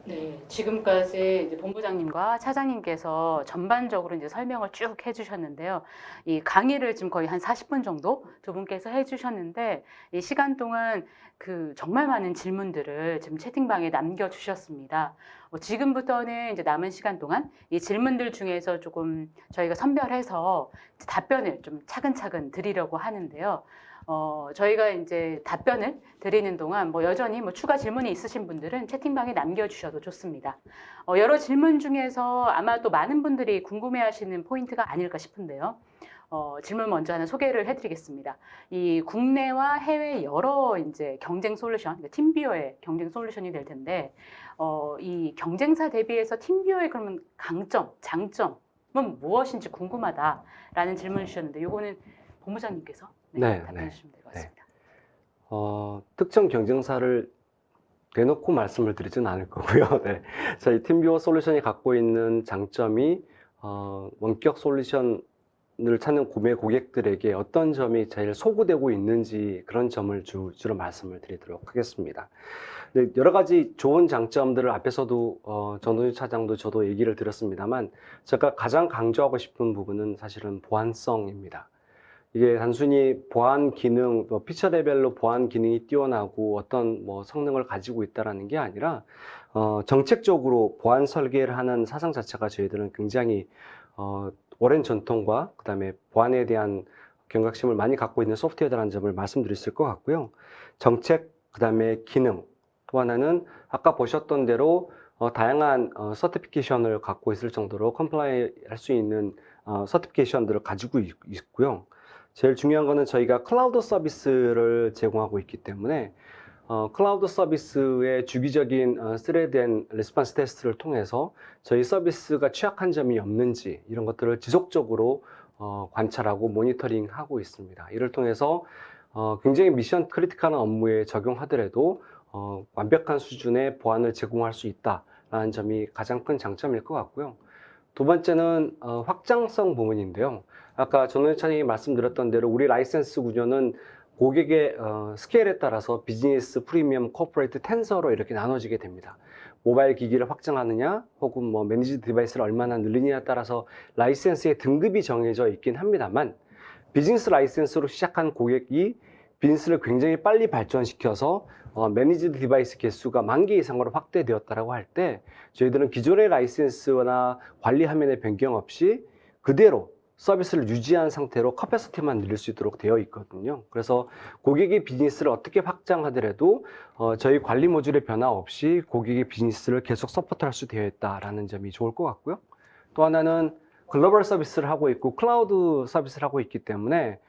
네, 지금까지 이제 본부장님과 차장님께서 전반적으로 이제 설명을 쭉 해주셨는데요. 이 강의를 지금 거의 한 40분 정도 두 분께서 해주셨는데, 이 시간 동안 그 정말 많은 질문들을 지금 채팅방에 남겨주셨습니다. 지금부터는 이제 남은 시간 동안 이 질문들 중에서 조금 저희가 선별해서 이제 답변을 좀 차근차근 드리려고 하는데요. 저희가 이제 답변을 드리는 동안 뭐 여전히 뭐 추가 질문이 있으신 분들은 채팅방에 남겨주셔도 좋습니다. 여러 질문 중에서 아마 또 많은 분들이 궁금해하시는 포인트가 아닐까 싶은데요. 질문 먼저 하나 소개를 해드리겠습니다. 이 국내와 해외 여러 이제 경쟁 솔루션, 그러니까 팀비어의 경쟁 솔루션이 될 텐데, 이 경쟁사 대비해서 팀비어의 그러면 강점, 장점은 무엇인지 궁금하다라는 질문을 주셨는데, 요거는 본부장님께서 답변해 주시면 될 것 같습니다. 특정 경쟁사를 대놓고 말씀을 드리진 않을 거고요. 네. 저희 팀비어 솔루션이 갖고 있는 장점이 원격 솔루션을 찾는 구매 고객들에게 어떤 점이 제일 소구되고 있는지 그런 점을 주로 말씀을 드리도록 하겠습니다. 네, 여러 가지 좋은 장점들을 앞에서도 전동희 차장도 저도 얘기를 드렸습니다만, 제가 가장 강조하고 싶은 부분은 사실은 보안성입니다. 이게 단순히 보안 기능, 피처 레벨로 보안 기능이 뛰어나고 어떤 성능을 가지고 있다라는 게 아니라, 정책적으로 보안 설계를 하는 사상 자체가 저희들은 굉장히, 오랜 전통과 그 다음에 보안에 대한 경각심을 많이 갖고 있는 소프트웨어라는 점을 말씀드릴 수 있을 것 같고요. 정책, 그 다음에 기능, 또 하나는 아까 보셨던 대로, 다양한 서티피케이션을 갖고 있을 정도로 컴플라이 할 수 있는 서티피케이션들을 가지고 있고요. 제일 중요한 거는 저희가 클라우드 서비스를 제공하고 있기 때문에 클라우드 서비스의 주기적인 스레드앤 리스폰스 테스트를 통해서 저희 서비스가 취약한 점이 없는지 이런 것들을 지속적으로 관찰하고 모니터링하고 있습니다. 이를 통해서 굉장히 미션 크리티컬한 업무에 적용하더라도 완벽한 수준의 보안을 제공할 수 있다라는 점이 가장 큰 장점일 것 같고요. 두 번째는 확장성 부분인데요. 아까 전원희 차장이 말씀드렸던 대로 우리 라이센스 구조는 고객의 스케일에 따라서 비즈니스, 프리미엄, 코퍼레이트, 텐서로 이렇게 나눠지게 됩니다. 모바일 기기를 확장하느냐 혹은 매니지 디바이스를 얼마나 늘리느냐에 따라서 라이센스의 등급이 정해져 있긴 합니다만, 비즈니스 라이센스로 시작한 고객이 비즈니스를 굉장히 빨리 발전시켜서 매니지 디바이스 개수가 10,000개 이상으로 확대되었다고 할 때, 저희들은 기존의 라이센스나 관리 화면의 변경 없이 그대로 서비스를 유지한 상태로 커패시티만 늘릴 수 있도록 되어 있거든요. 그래서 고객의 비즈니스를 어떻게 확장하더라도 저희 관리 모듈의 변화 없이 고객의 비즈니스를 계속 서포트할 수 되어 있다라는 점이 좋을 것 같고요. 또 하나는 글로벌 서비스를 하고 있고 클라우드 서비스를 하고 있기 때문에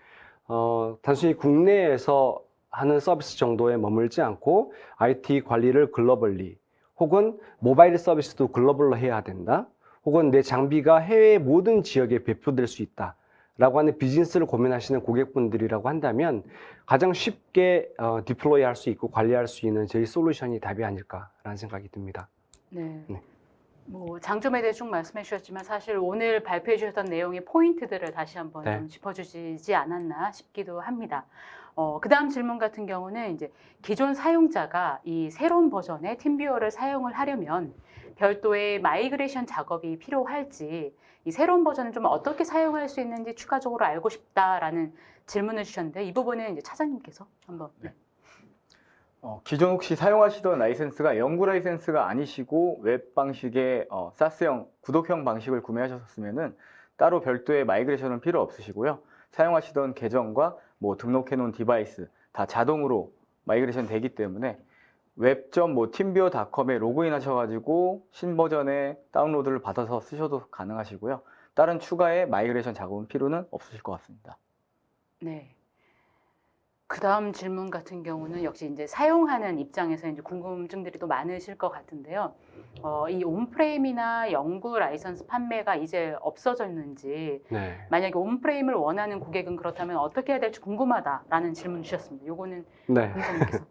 단순히 국내에서 하는 서비스 정도에 머물지 않고 IT 관리를 글로벌리, 혹은 모바일 서비스도 글로벌로 해야 된다, 혹은 내 장비가 해외 모든 지역에 배포될 수 있다 라고 하는 비즈니스를 고민하시는 고객분들이라고 한다면 가장 쉽게 디플로이 할 수 있고 관리할 수 있는 저희 솔루션이 답이 아닐까라는 생각이 듭니다. 네. 장점에 대해 쭉 말씀해 주셨지만 사실 오늘 발표해 주셨던 내용의 포인트들을 다시 한번 좀 짚어주시지 않았나 싶기도 합니다. 그 다음 질문 같은 경우는 이제 기존 사용자가 이 새로운 버전의 팀뷰어를 사용을 하려면 별도의 마이그레이션 작업이 필요할지, 이 새로운 버전을 좀 어떻게 사용할 수 있는지 추가적으로 알고 싶다라는 질문을 주셨는데, 이 부분은 이제 차장님께서 한번. 기존 혹시 사용하시던 라이센스가 영구 라이센스가 아니시고 웹 방식의 사스형 구독형 방식을 구매하셨으면은 따로 별도의 마이그레이션은 필요 없으시고요. 사용하시던 계정과 등록해 놓은 디바이스 다 자동으로 마이그레이션 되기 때문에 web.teamviewer.com에 로그인 하셔가지고 신버전의 다운로드를 받아서 쓰셔도 가능하시고요. 다른 추가의 마이그레이션 작업은 필요는 없으실 것 같습니다. 네. 그 다음 질문 같은 경우는 역시 이제 사용하는 입장에서 이제 궁금증들이 또 많으실 것 같은데요. 이 온프레임이나 영구 라이선스 판매가 이제 없어졌는지, 만약에 온프레임을 원하는 고객은 그렇다면 어떻게 해야 될지 궁금하다라는 질문 주셨습니다. 요거는 본부장님께서.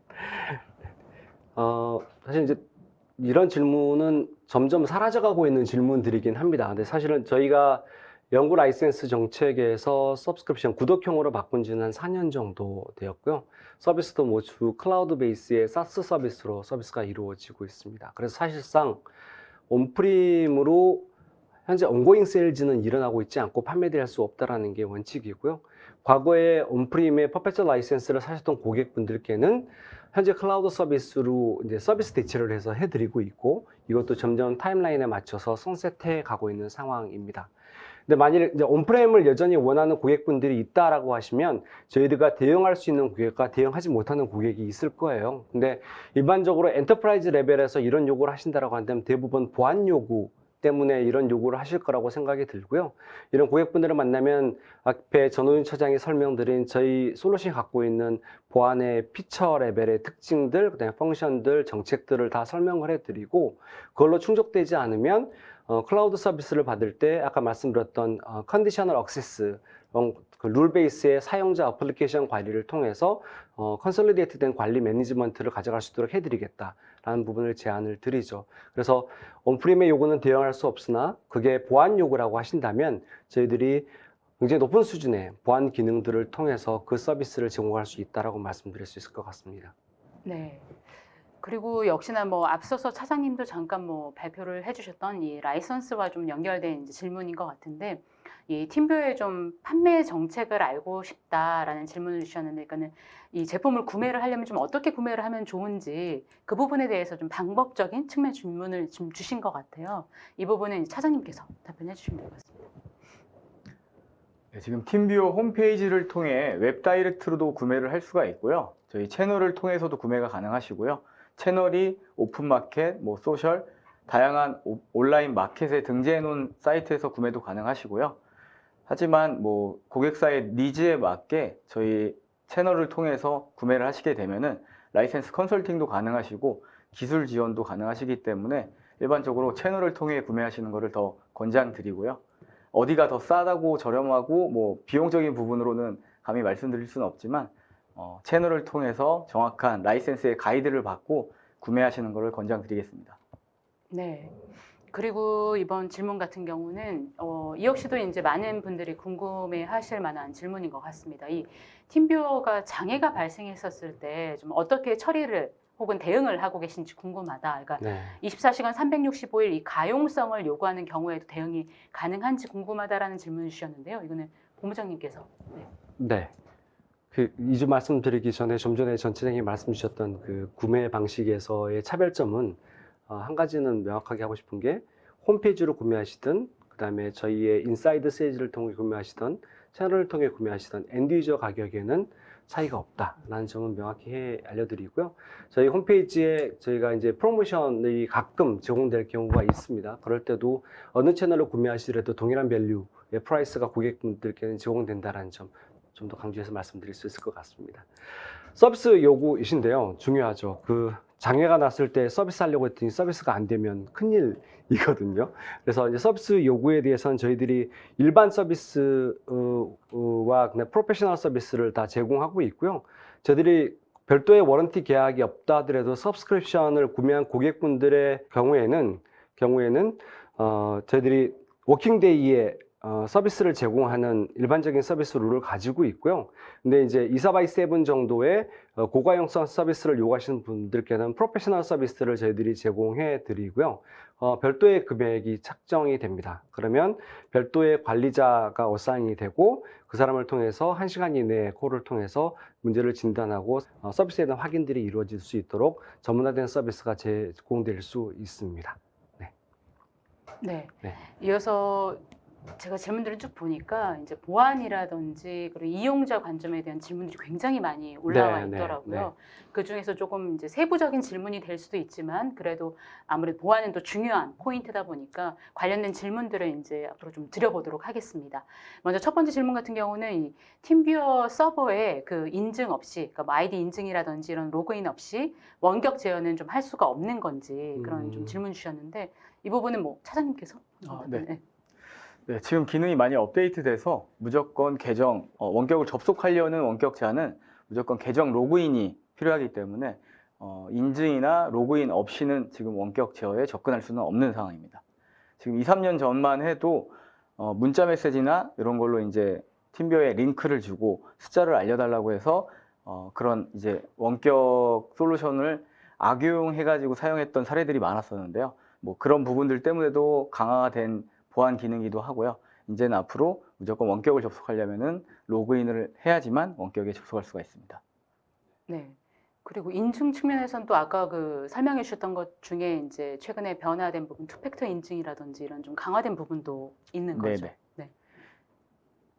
사실 이제 이런 질문은 점점 사라져가고 있는 질문들이긴 합니다. 근데 사실은 저희가 연구 라이센스 정책에서 서브스크립션 구독형으로 바꾼 지는 한 4년 정도 되었고요. 서비스도 모두 클라우드 베이스의 사스 서비스로 서비스가 이루어지고 있습니다. 그래서 사실상 온프림으로 현재 온고잉 세일즈는 일어나고 있지 않고 판매될 수 없다라는 게 원칙이고요. 과거에 온프림의 퍼페추얼 라이센스를 사셨던 고객분들께는 현재 클라우드 서비스로 이제 서비스 대체를 해서 해드리고 있고, 이것도 점점 타임라인에 맞춰서 선셋해 가고 있는 상황입니다. 근데 만일 이제 온프렘을 여전히 원하는 고객분들이 있다라고 하시면 저희들과 대응할 수 있는 고객과 대응하지 못하는 고객이 있을 거예요. 근데 일반적으로 엔터프라이즈 레벨에서 이런 요구를 하신다라고 한다면 대부분 보안 요구 때문에 이런 요구를 하실 거라고 생각이 들고요. 이런 고객분들을 만나면 앞에 전호윤 처장이 설명드린 저희 솔루션이 갖고 있는 보안의 피처 레벨의 특징들, 그다음에 펑션들, 정책들을 다 설명을 해드리고, 그걸로 충족되지 않으면 클라우드 서비스를 받을 때 아까 말씀드렸던 컨디셔널 액세스, 그 룰 베이스의 사용자 어플리케이션 관리를 통해서 컨솔리데이트 된 관리 매니지먼트를 가져갈 수 있도록 해드리겠다라는 부분을 제안을 드리죠. 그래서 온프림의 요구는 대응할 수 없으나 그게 보안 요구라고 하신다면 저희들이 굉장히 높은 수준의 보안 기능들을 통해서 그 서비스를 제공할 수 있다라고 말씀드릴 수 있을 것 같습니다. 네. 그리고 역시나 뭐 앞서서 차장님도 잠깐 뭐 발표를 해주셨던 이 라이선스와 좀 연결된 이제 질문인 것 같은데, 이 팀뷰의 좀 판매 정책을 알고 싶다라는 질문을 주셨는데, 그러니까는 이 제품을 구매를 하려면 좀 어떻게 구매를 하면 좋은지 그 부분에 대해서 좀 방법적인 측면 질문을 좀 주신 것 같아요. 이 부분은 차장님께서 답변해 주시면 될 것 같습니다. 네, 지금 팀뷰어 홈페이지를 통해 웹 다이렉트로도 구매를 할 수가 있고요. 저희 채널을 통해서도 구매가 가능하시고요. 채널이 오픈마켓, 뭐 소셜, 다양한 온라인 마켓에 등재해 놓은 사이트에서 구매도 가능하시고요. 하지만 뭐 고객사의 니즈에 맞게 저희 채널을 통해서 구매를 하시게 되면은 라이센스 컨설팅도 가능하시고 기술 지원도 가능하시기 때문에 일반적으로 채널을 통해 구매하시는 것을 더 권장드리고요. 어디가 더 싸다고 저렴하고 뭐 비용적인 부분으로는 감히 말씀드릴 수는 없지만 채널을 통해서 정확한 라이센스의 가이드를 받고 구매하시는 것을 권장드리겠습니다. 네. 그리고 이번 질문 같은 경우는 이 역시도 이제 많은 분들이 궁금해하실 만한 질문인 것 같습니다. 이 팀뷰어가 장애가 발생했었을 때 좀 어떻게 처리를 혹은 대응을 하고 계신지 궁금하다. 그러니까 네. 24시간 365일 이 가용성을 요구하는 경우에도 대응이 가능한지 궁금하다라는 질문을 주셨는데요. 이거는 본부장님께서. 네. 네. 그 2주 말씀드리기 전에 좀 전에 전 차장님이 말씀 주셨던 그 구매 방식에서의 차별점은 한 가지는 명확하게 하고 싶은 게, 홈페이지로 구매하시든 그다음에 저희의 인사이드 세일즈를 통해 구매하시던 채널을 통해 구매하시던 엔드유저 가격에는 차이가 없다라는 점은 명확히 알려드리고요. 저희 홈페이지에 저희가 이제 프로모션이 가끔 제공될 경우가 있습니다. 그럴 때도 어느 채널을 구매하시더라도 동일한 밸류의 프라이스가 고객분들께는 제공된다는 점 좀 더 강조해서 말씀드릴 수 있을 것 같습니다. 서비스 요구이신데요. 중요하죠. 그 장애가 났을 때 서비스 하려고 했더니 서비스가 안 되면 큰일이거든요. 그래서 이제 서비스 요구에 대해서는 저희들이 일반 서비스와 그냥 프로페셔널 서비스를 다 제공하고 있고요. 저희들이 별도의 워런티 계약이 없다 하더라도 서브스크립션을 구매한 고객분들의 경우에는 저희들이 워킹데이에 서비스를 제공하는 일반적인 서비스 룰을 가지고 있고요. 근데 이제 24/7 정도의 고가용성 서비스를 요구하시는 분들께는 프로페셔널 서비스를 저희들이 제공해 드리고요. 별도의 금액이 책정이 됩니다. 그러면 별도의 관리자가 어사인이 되고 그 사람을 통해서 1시간 이내에 콜을 통해서 문제를 진단하고 서비스에 대한 확인들이 이루어질 수 있도록 전문화된 서비스가 제공될 수 있습니다. 네. 네. 이어서 제가 질문들을 쭉 보니까 이제 보안이라든지 그리고 이용자 관점에 대한 질문들이 굉장히 많이 올라와 네, 있더라고요. 그 중에서 조금 이제 세부적인 질문이 될 수도 있지만 그래도 아무래도 보안은 또 중요한 포인트다 보니까 관련된 질문들을 이제 앞으로 좀 드려보도록 하겠습니다. 먼저 첫 번째 질문 같은 경우는 이 팀뷰어 서버에 그 인증 없이, 그러니까 뭐 아이디 인증이라든지 이런 로그인 없이 원격 제어는 좀 할 수가 없는 건지 그런 좀 질문 주셨는데, 이 부분은 뭐 차장님께서. 네. 네, 지금 기능이 많이 업데이트돼서 무조건 계정, 원격을 접속하려는 원격자는 무조건 계정 로그인이 필요하기 때문에 인증이나 로그인 없이는 지금 원격 제어에 접근할 수는 없는 상황입니다. 지금 2, 3년 전만 해도 문자 메시지나 이런 걸로 이제 팀뷰어에 링크를 주고 숫자를 알려달라고 해서 그런 이제 원격 솔루션을 악용해가지고 사용했던 사례들이 많았었는데요. 뭐 그런 부분들 때문에도 강화가 된 보안 기능이기도 하고요. 이제는 앞으로 무조건 원격을 접속하려면은 로그인을 해야지만 원격에 접속할 수가 있습니다. 네. 그리고 인증 측면에서는 또 아까 그 설명해 주셨던 것 중에 이제 최근에 변화된 부분, 투팩터 인증이라든지 이런 좀 강화된 부분도 있는 거죠. 네네. 네.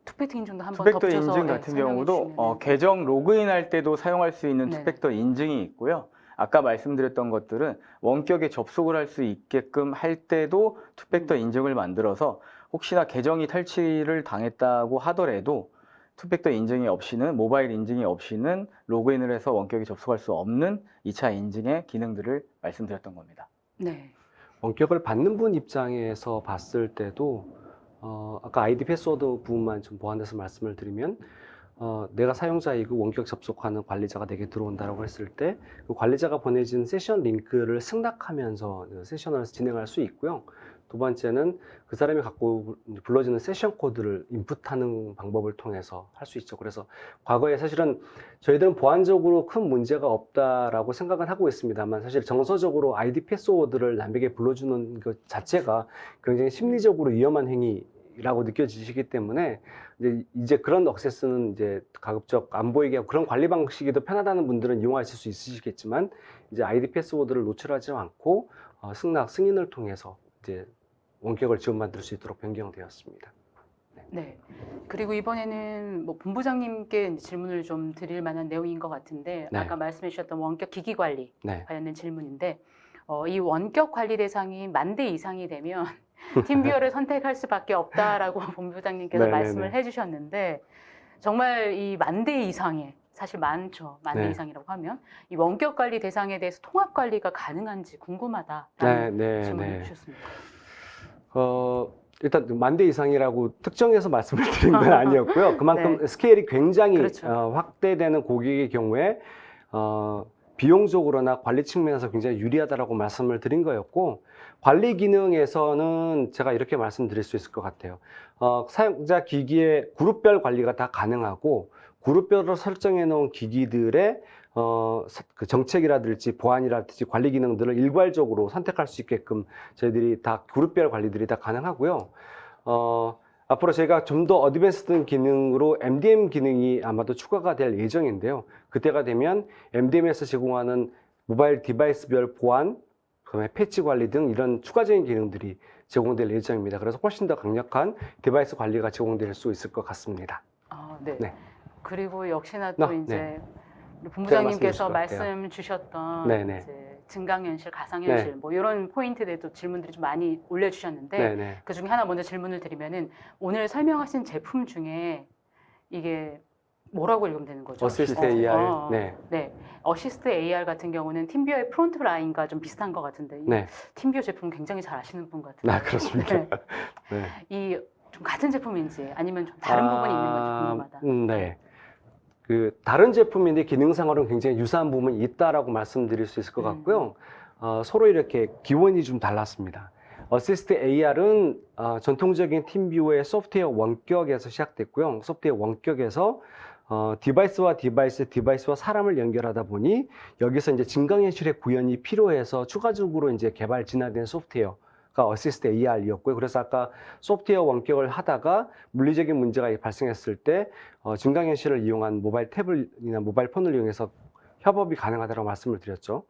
투팩터 인증도 한번 투팩터 덧붙여서 인증 네, 같은 설명해 경우도 주시면은. 계정 로그인할 때도 사용할 수 있는 네네. 투팩터 인증이 있고요. 아까 말씀드렸던 것들은 원격에 접속을 할 수 있게끔 할 때도 투팩터 인증을 만들어서 혹시나 계정이 탈취를 당했다고 하더라도 투팩터 인증이 없이는, 모바일 인증이 없이는 로그인을 해서 원격에 접속할 수 없는 2차 인증의 기능들을 말씀드렸던 겁니다. 네. 원격을 받는 분 입장에서 봤을 때도 아까 아이디 패스워드 부분만 좀 보완해서 말씀을 드리면 내가 사용자이고 원격 접속하는 관리자가 내게 들어온다고 했을 때 그 관리자가 보내진 세션 링크를 승낙하면서 세션을 진행할 수 있고요. 두 번째는 그 사람이 갖고 불러지는 세션 코드를 인풋하는 방법을 통해서 할 수 있죠. 그래서 과거에 사실은 저희들은 보안적으로 큰 문제가 없다라고 생각은 하고 있습니다만 사실 정서적으로 아이디 패스워드를 남에게 불러주는 것 자체가 굉장히 심리적으로 위험한 행위라고 느껴지시기 때문에 이제 그런 액세스는 이제 가급적 안 보이게 하고 그런 관리 방식이 더 편하다는 분들은 이용하실 수 있으시겠지만 이제 아이디 패스워드를 노출하지 않고 승인을 통해서 이제 원격을 지원받을 수 있도록 변경되었습니다. 네. 그리고 이번에는 뭐 본부장님께 이제 질문을 좀 드릴 만한 내용인 것 같은데 네. 아까 말씀해 주셨던 원격 기기 관리 네. 관련된 질문인데 이 원격 관리 대상이 10,000대 이상이 되면 팀뷰어를 선택할 수밖에 없다라고 본부장님께서 네네네. 말씀을 해주셨는데 정말 이 10,000대 이상의 사실 많죠. 10,000대 네. 이상이라고 하면 이 원격 관리 대상에 대해서 통합 관리가 가능한지 궁금하다라는 질문을 주셨습니다. 일단 10,000대 이상이라고 특정해서 말씀을 드린 건 아니었고요. 그만큼 네. 스케일이 굉장히 그렇죠. 확대되는 고객의 경우에 비용적으로나 관리 측면에서 굉장히 유리하다라고 말씀을 드린 거였고, 관리 기능에서는 제가 이렇게 말씀드릴 수 있을 것 같아요. 사용자 기기의 그룹별 관리가 다 가능하고, 그룹별로 설정해 놓은 기기들의 그 정책이라든지 보안이라든지 관리 기능들을 일괄적으로 선택할 수 있게끔 저희들이 다 그룹별 관리들이 다 가능하고요. 앞으로 저희가 좀 더 어드밴스드 기능으로 MDM 기능이 아마도 추가가 될 예정인데요. 그때가 되면 MDM에서 제공하는 모바일 디바이스별 보안, 그다음에 패치 관리 등 이런 추가적인 기능들이 제공될 예정입니다. 그래서 훨씬 더 강력한 디바이스 관리가 제공될 수 있을 것 같습니다. 네. 네. 그리고 역시나 또 네. 이제 우리 본부장님께서 말씀 말씀 주셨던 네네. 이제 증강현실, 가상현실 뭐 이런 포인트에도 질문들이 좀 많이 올려주셨는데 네네. 그 중에 하나 먼저 질문을 드리면은 오늘 설명하신 제품 중에 이게 뭐라고 읽으면 되는 거죠? 어시스트 AR. 네. 어시스트 AR 같은 경우는 팀뷰어의 프론트 라인과 좀 비슷한 것 같은데 네. 팀뷰어 제품 굉장히 잘 아시는 분 같은데. 그렇습니까? 네. 네. 이 좀 같은 제품인지 아니면 좀 다른 부분이 있는 건지 궁금하다. 네. 그 다른 제품인데 기능상으로는 굉장히 유사한 부분이 있다라고 말씀드릴 수 있을 것 같고요. 서로 이렇게 기원이 좀 달랐습니다. 어시스트 AR은 전통적인 팀뷰어의 소프트웨어 원격에서 시작됐고요. 소프트웨어 원격에서 디바이스와 디바이스와 사람을 연결하다 보니 여기서 이제 증강현실의 구현이 필요해서 추가적으로 이제 개발 진화된 소프트웨어가 어시스트 AR이었고요. 그래서 아까 소프트웨어 원격을 하다가 물리적인 문제가 발생했을 때 증강현실을 이용한 모바일 태블이나 모바일 폰을 이용해서 협업이 가능하다고 말씀을 드렸죠.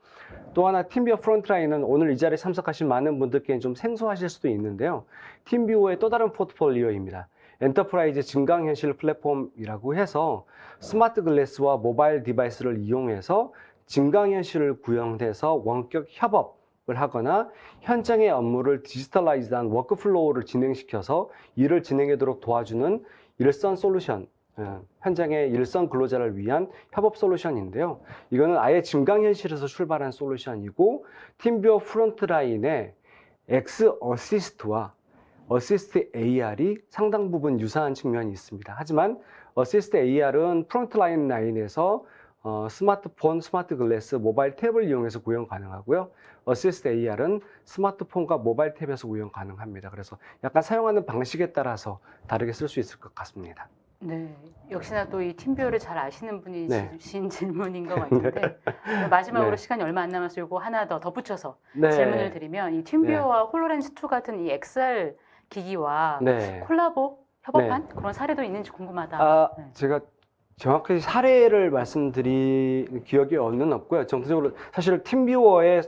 또 하나 팀뷰어 프론트라인은 오늘 이 자리에 참석하신 많은 분들께는 좀 생소하실 수도 있는데요. 팀뷰어의 또 다른 포트폴리오입니다. 엔터프라이즈 증강현실 플랫폼이라고 해서 스마트 글래스와 모바일 디바이스를 이용해서 증강현실을 구현해서 원격 협업을 하거나 현장의 업무를 디지털라이즈한 워크플로우를 진행시켜서 일을 진행하도록 도와주는 일선 솔루션, 현장의 일선 근로자를 위한 협업 솔루션인데요. 이거는 아예 증강현실에서 출발한 솔루션이고 팀뷰어 프론트라인의 X 어시스트와 어시스트 AR이 상당 부분 유사한 측면이 있습니다. 하지만 어시스트 AR은 프론트라인에서 스마트폰, 스마트 글래스, 모바일 탭을 이용해서 구형 가능하고요. 어시스트 AR은 스마트폰과 모바일 탭에서 구형 가능합니다. 그래서 약간 사용하는 방식에 따라서 다르게 쓸 수 있을 것 같습니다. 네, 역시나 또 이 팀뷰어를 잘 아시는 분이 네. 주신 질문인 것 같은데 마지막으로 네. 시간이 얼마 안 남아서 이거 하나 더 덧붙여서 네. 질문을 드리면 이 팀뷰어와 홀로렌즈 2 같은 이 XR 기기와 네. 콜라보 협업한 그런 사례도 있는지 궁금하다. 아, 네. 제가 정확히 사례를 말씀드릴 기억이 없고요. 정서적으로 사실 팀뷰어의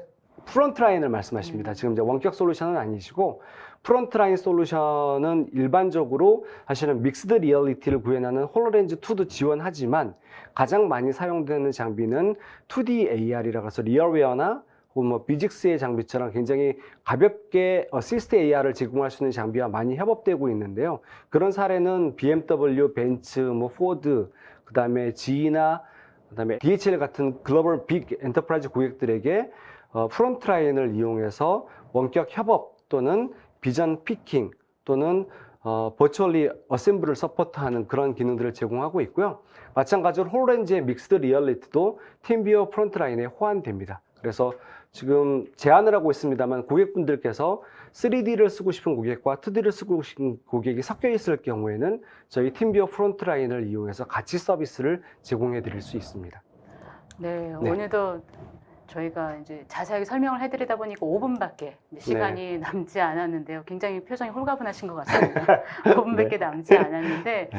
프론트라인을 말씀하십니다. 지금 이제 원격 솔루션은 아니시고 프론트라인 솔루션은 일반적으로 사실은 믹스드 리얼리티를 구현하는 홀로렌즈 2도 지원하지만 가장 많이 사용되는 장비는 2D AR이라고 해서 리얼웨어나 혹은 뭐 비직스의 장비처럼 굉장히 가볍게 어시스트 AR을 제공할 수 있는 장비와 많이 협업되고 있는데요. 그런 사례는 BMW, 벤츠, 뭐 포드, 그다음에 GE나 그다음에 DHL 같은 글로벌 빅 엔터프라이즈 고객들에게 프론트라인을 이용해서 원격 협업 또는 비전 피킹 또는 버추얼리 어셈블을 서포트하는 그런 기능들을 제공하고 있고요. 마찬가지로 홀로렌즈의 믹스드 리얼리티도 팀뷰어 프론트라인에 호환됩니다. 그래서 지금 제안을 하고 있습니다만 고객분들께서 3D를 쓰고 싶은 고객과 2D를 쓰고 싶은 고객이 섞여 있을 경우에는 저희 팀뷰어 프론트라인을 이용해서 같이 서비스를 제공해 드릴 수 있습니다. 네, 네. 오늘도 저희가 이제 자세하게 설명을 해드리다 보니까 5분밖에 시간이 남지 않았는데요. 굉장히 표정이 홀가분하신 것 같습니다. 5분밖에 남지 않았는데 네.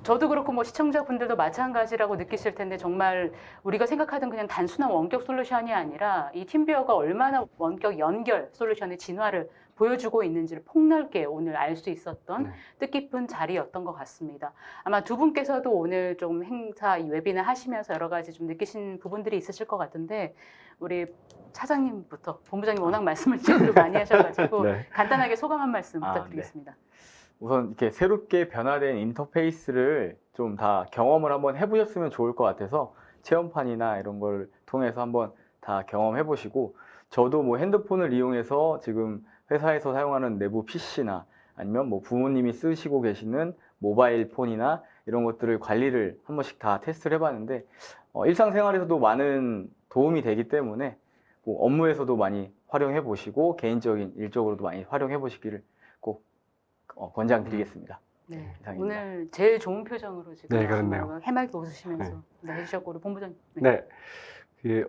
저도 그렇고 뭐 시청자분들도 마찬가지라고 느끼실 텐데 정말 우리가 생각하던 그냥 단순한 원격 솔루션이 아니라 이 팀뷰어가 얼마나 원격 연결 솔루션의 진화를 보여주고 있는지를 폭넓게 오늘 알 수 있었던 뜻깊은 자리였던 것 같습니다. 아마 두 분께서도 오늘 좀 행사 이 웨비나 하시면서 여러 가지 좀 느끼신 부분들이 있으실 것 같은데 우리 차장님부터 본부장님 워낙 말씀을 제대로 많이 하셔가지고 네. 간단하게 소감 한 말씀 아, 부탁드리겠습니다. 우선 이렇게 새롭게 변화된 인터페이스를 좀 다 경험을 한번 해보셨으면 좋을 것 같아서 체험판이나 이런 걸 통해서 한번 다 경험해 보시고 저도 뭐 핸드폰을 이용해서 지금 회사에서 사용하는 내부 PC나 아니면 뭐 부모님이 쓰시고 계시는 모바일 폰이나 이런 것들을 관리를 한 번씩 다 테스트를 해봤는데 일상생활에서도 많은 도움이 되기 때문에 뭐 업무에서도 많이 활용해 보시고 개인적인 일적으로도 많이 활용해 보시기를 꼭 권장드리겠습니다. 네, 이상입니다. 오늘 제일 좋은 표정으로 지금 네, 그렇네요. 해맑게 웃으시면서 해주셨고 우리 본부장님. 네.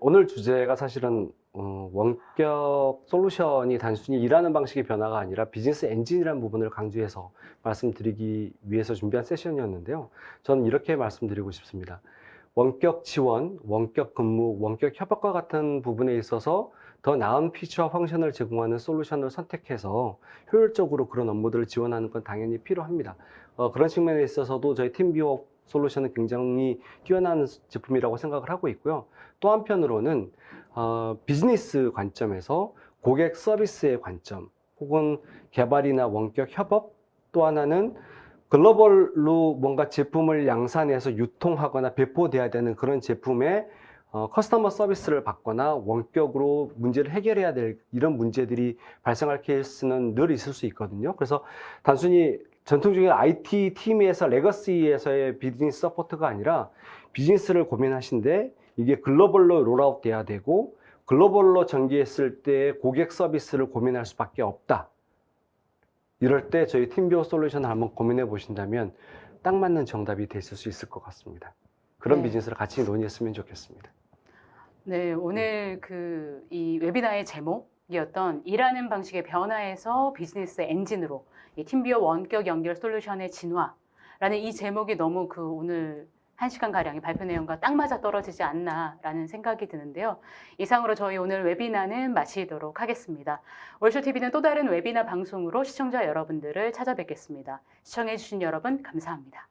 오늘 주제가 사실은 원격 솔루션이 단순히 일하는 방식의 변화가 아니라 비즈니스 엔진이라는 부분을 강조해서 말씀드리기 위해서 준비한 세션이었는데요. 저는 이렇게 말씀드리고 싶습니다. 원격 지원, 원격 근무, 원격 협업과 같은 부분에 있어서 더 나은 피처와 펑션을 제공하는 솔루션을 선택해서 효율적으로 그런 업무들을 지원하는 건 당연히 필요합니다. 그런 측면에 있어서도 저희 팀뷰어 솔루션은 굉장히 뛰어난 제품이라고 생각을 하고 있고요. 또 한편으로는 비즈니스 관점에서 고객 서비스의 관점 혹은 개발이나 원격 협업 또 하나는 글로벌로 뭔가 제품을 양산해서 유통하거나 배포돼야 되는 그런 제품의 커스터머 서비스를 받거나 원격으로 문제를 해결해야 될 이런 문제들이 발생할 케이스는 늘 있을 수 있거든요. 그래서 단순히 전통적인 IT 팀에서 레거시에서의 비즈니스 서포트가 아니라 비즈니스를 고민하신데 이게 글로벌로 롤아웃 돼야 되고 글로벌로 전개했을 때 고객 서비스를 고민할 수밖에 없다. 이럴 때 저희 팀뷰어 솔루션을 한번 고민해 보신다면 딱 맞는 정답이 됐을 수 있을 것 같습니다. 그런 비즈니스를 같이 논의했으면 좋겠습니다. 네, 오늘 이 웨비나의 제목이었던 일하는 방식의 변화에서 비즈니스 엔진으로 이 팀뷰어 원격 연결 솔루션의 진화라는 이 제목이 너무 오늘 1시간가량의 발표 내용과 딱 맞아 떨어지지 않나라는 생각이 드는데요. 이상으로 저희 오늘 웨비나는 마치도록 하겠습니다. 월쇼TV는 또 다른 웨비나 방송으로 시청자 여러분들을 찾아뵙겠습니다. 시청해주신 여러분 감사합니다.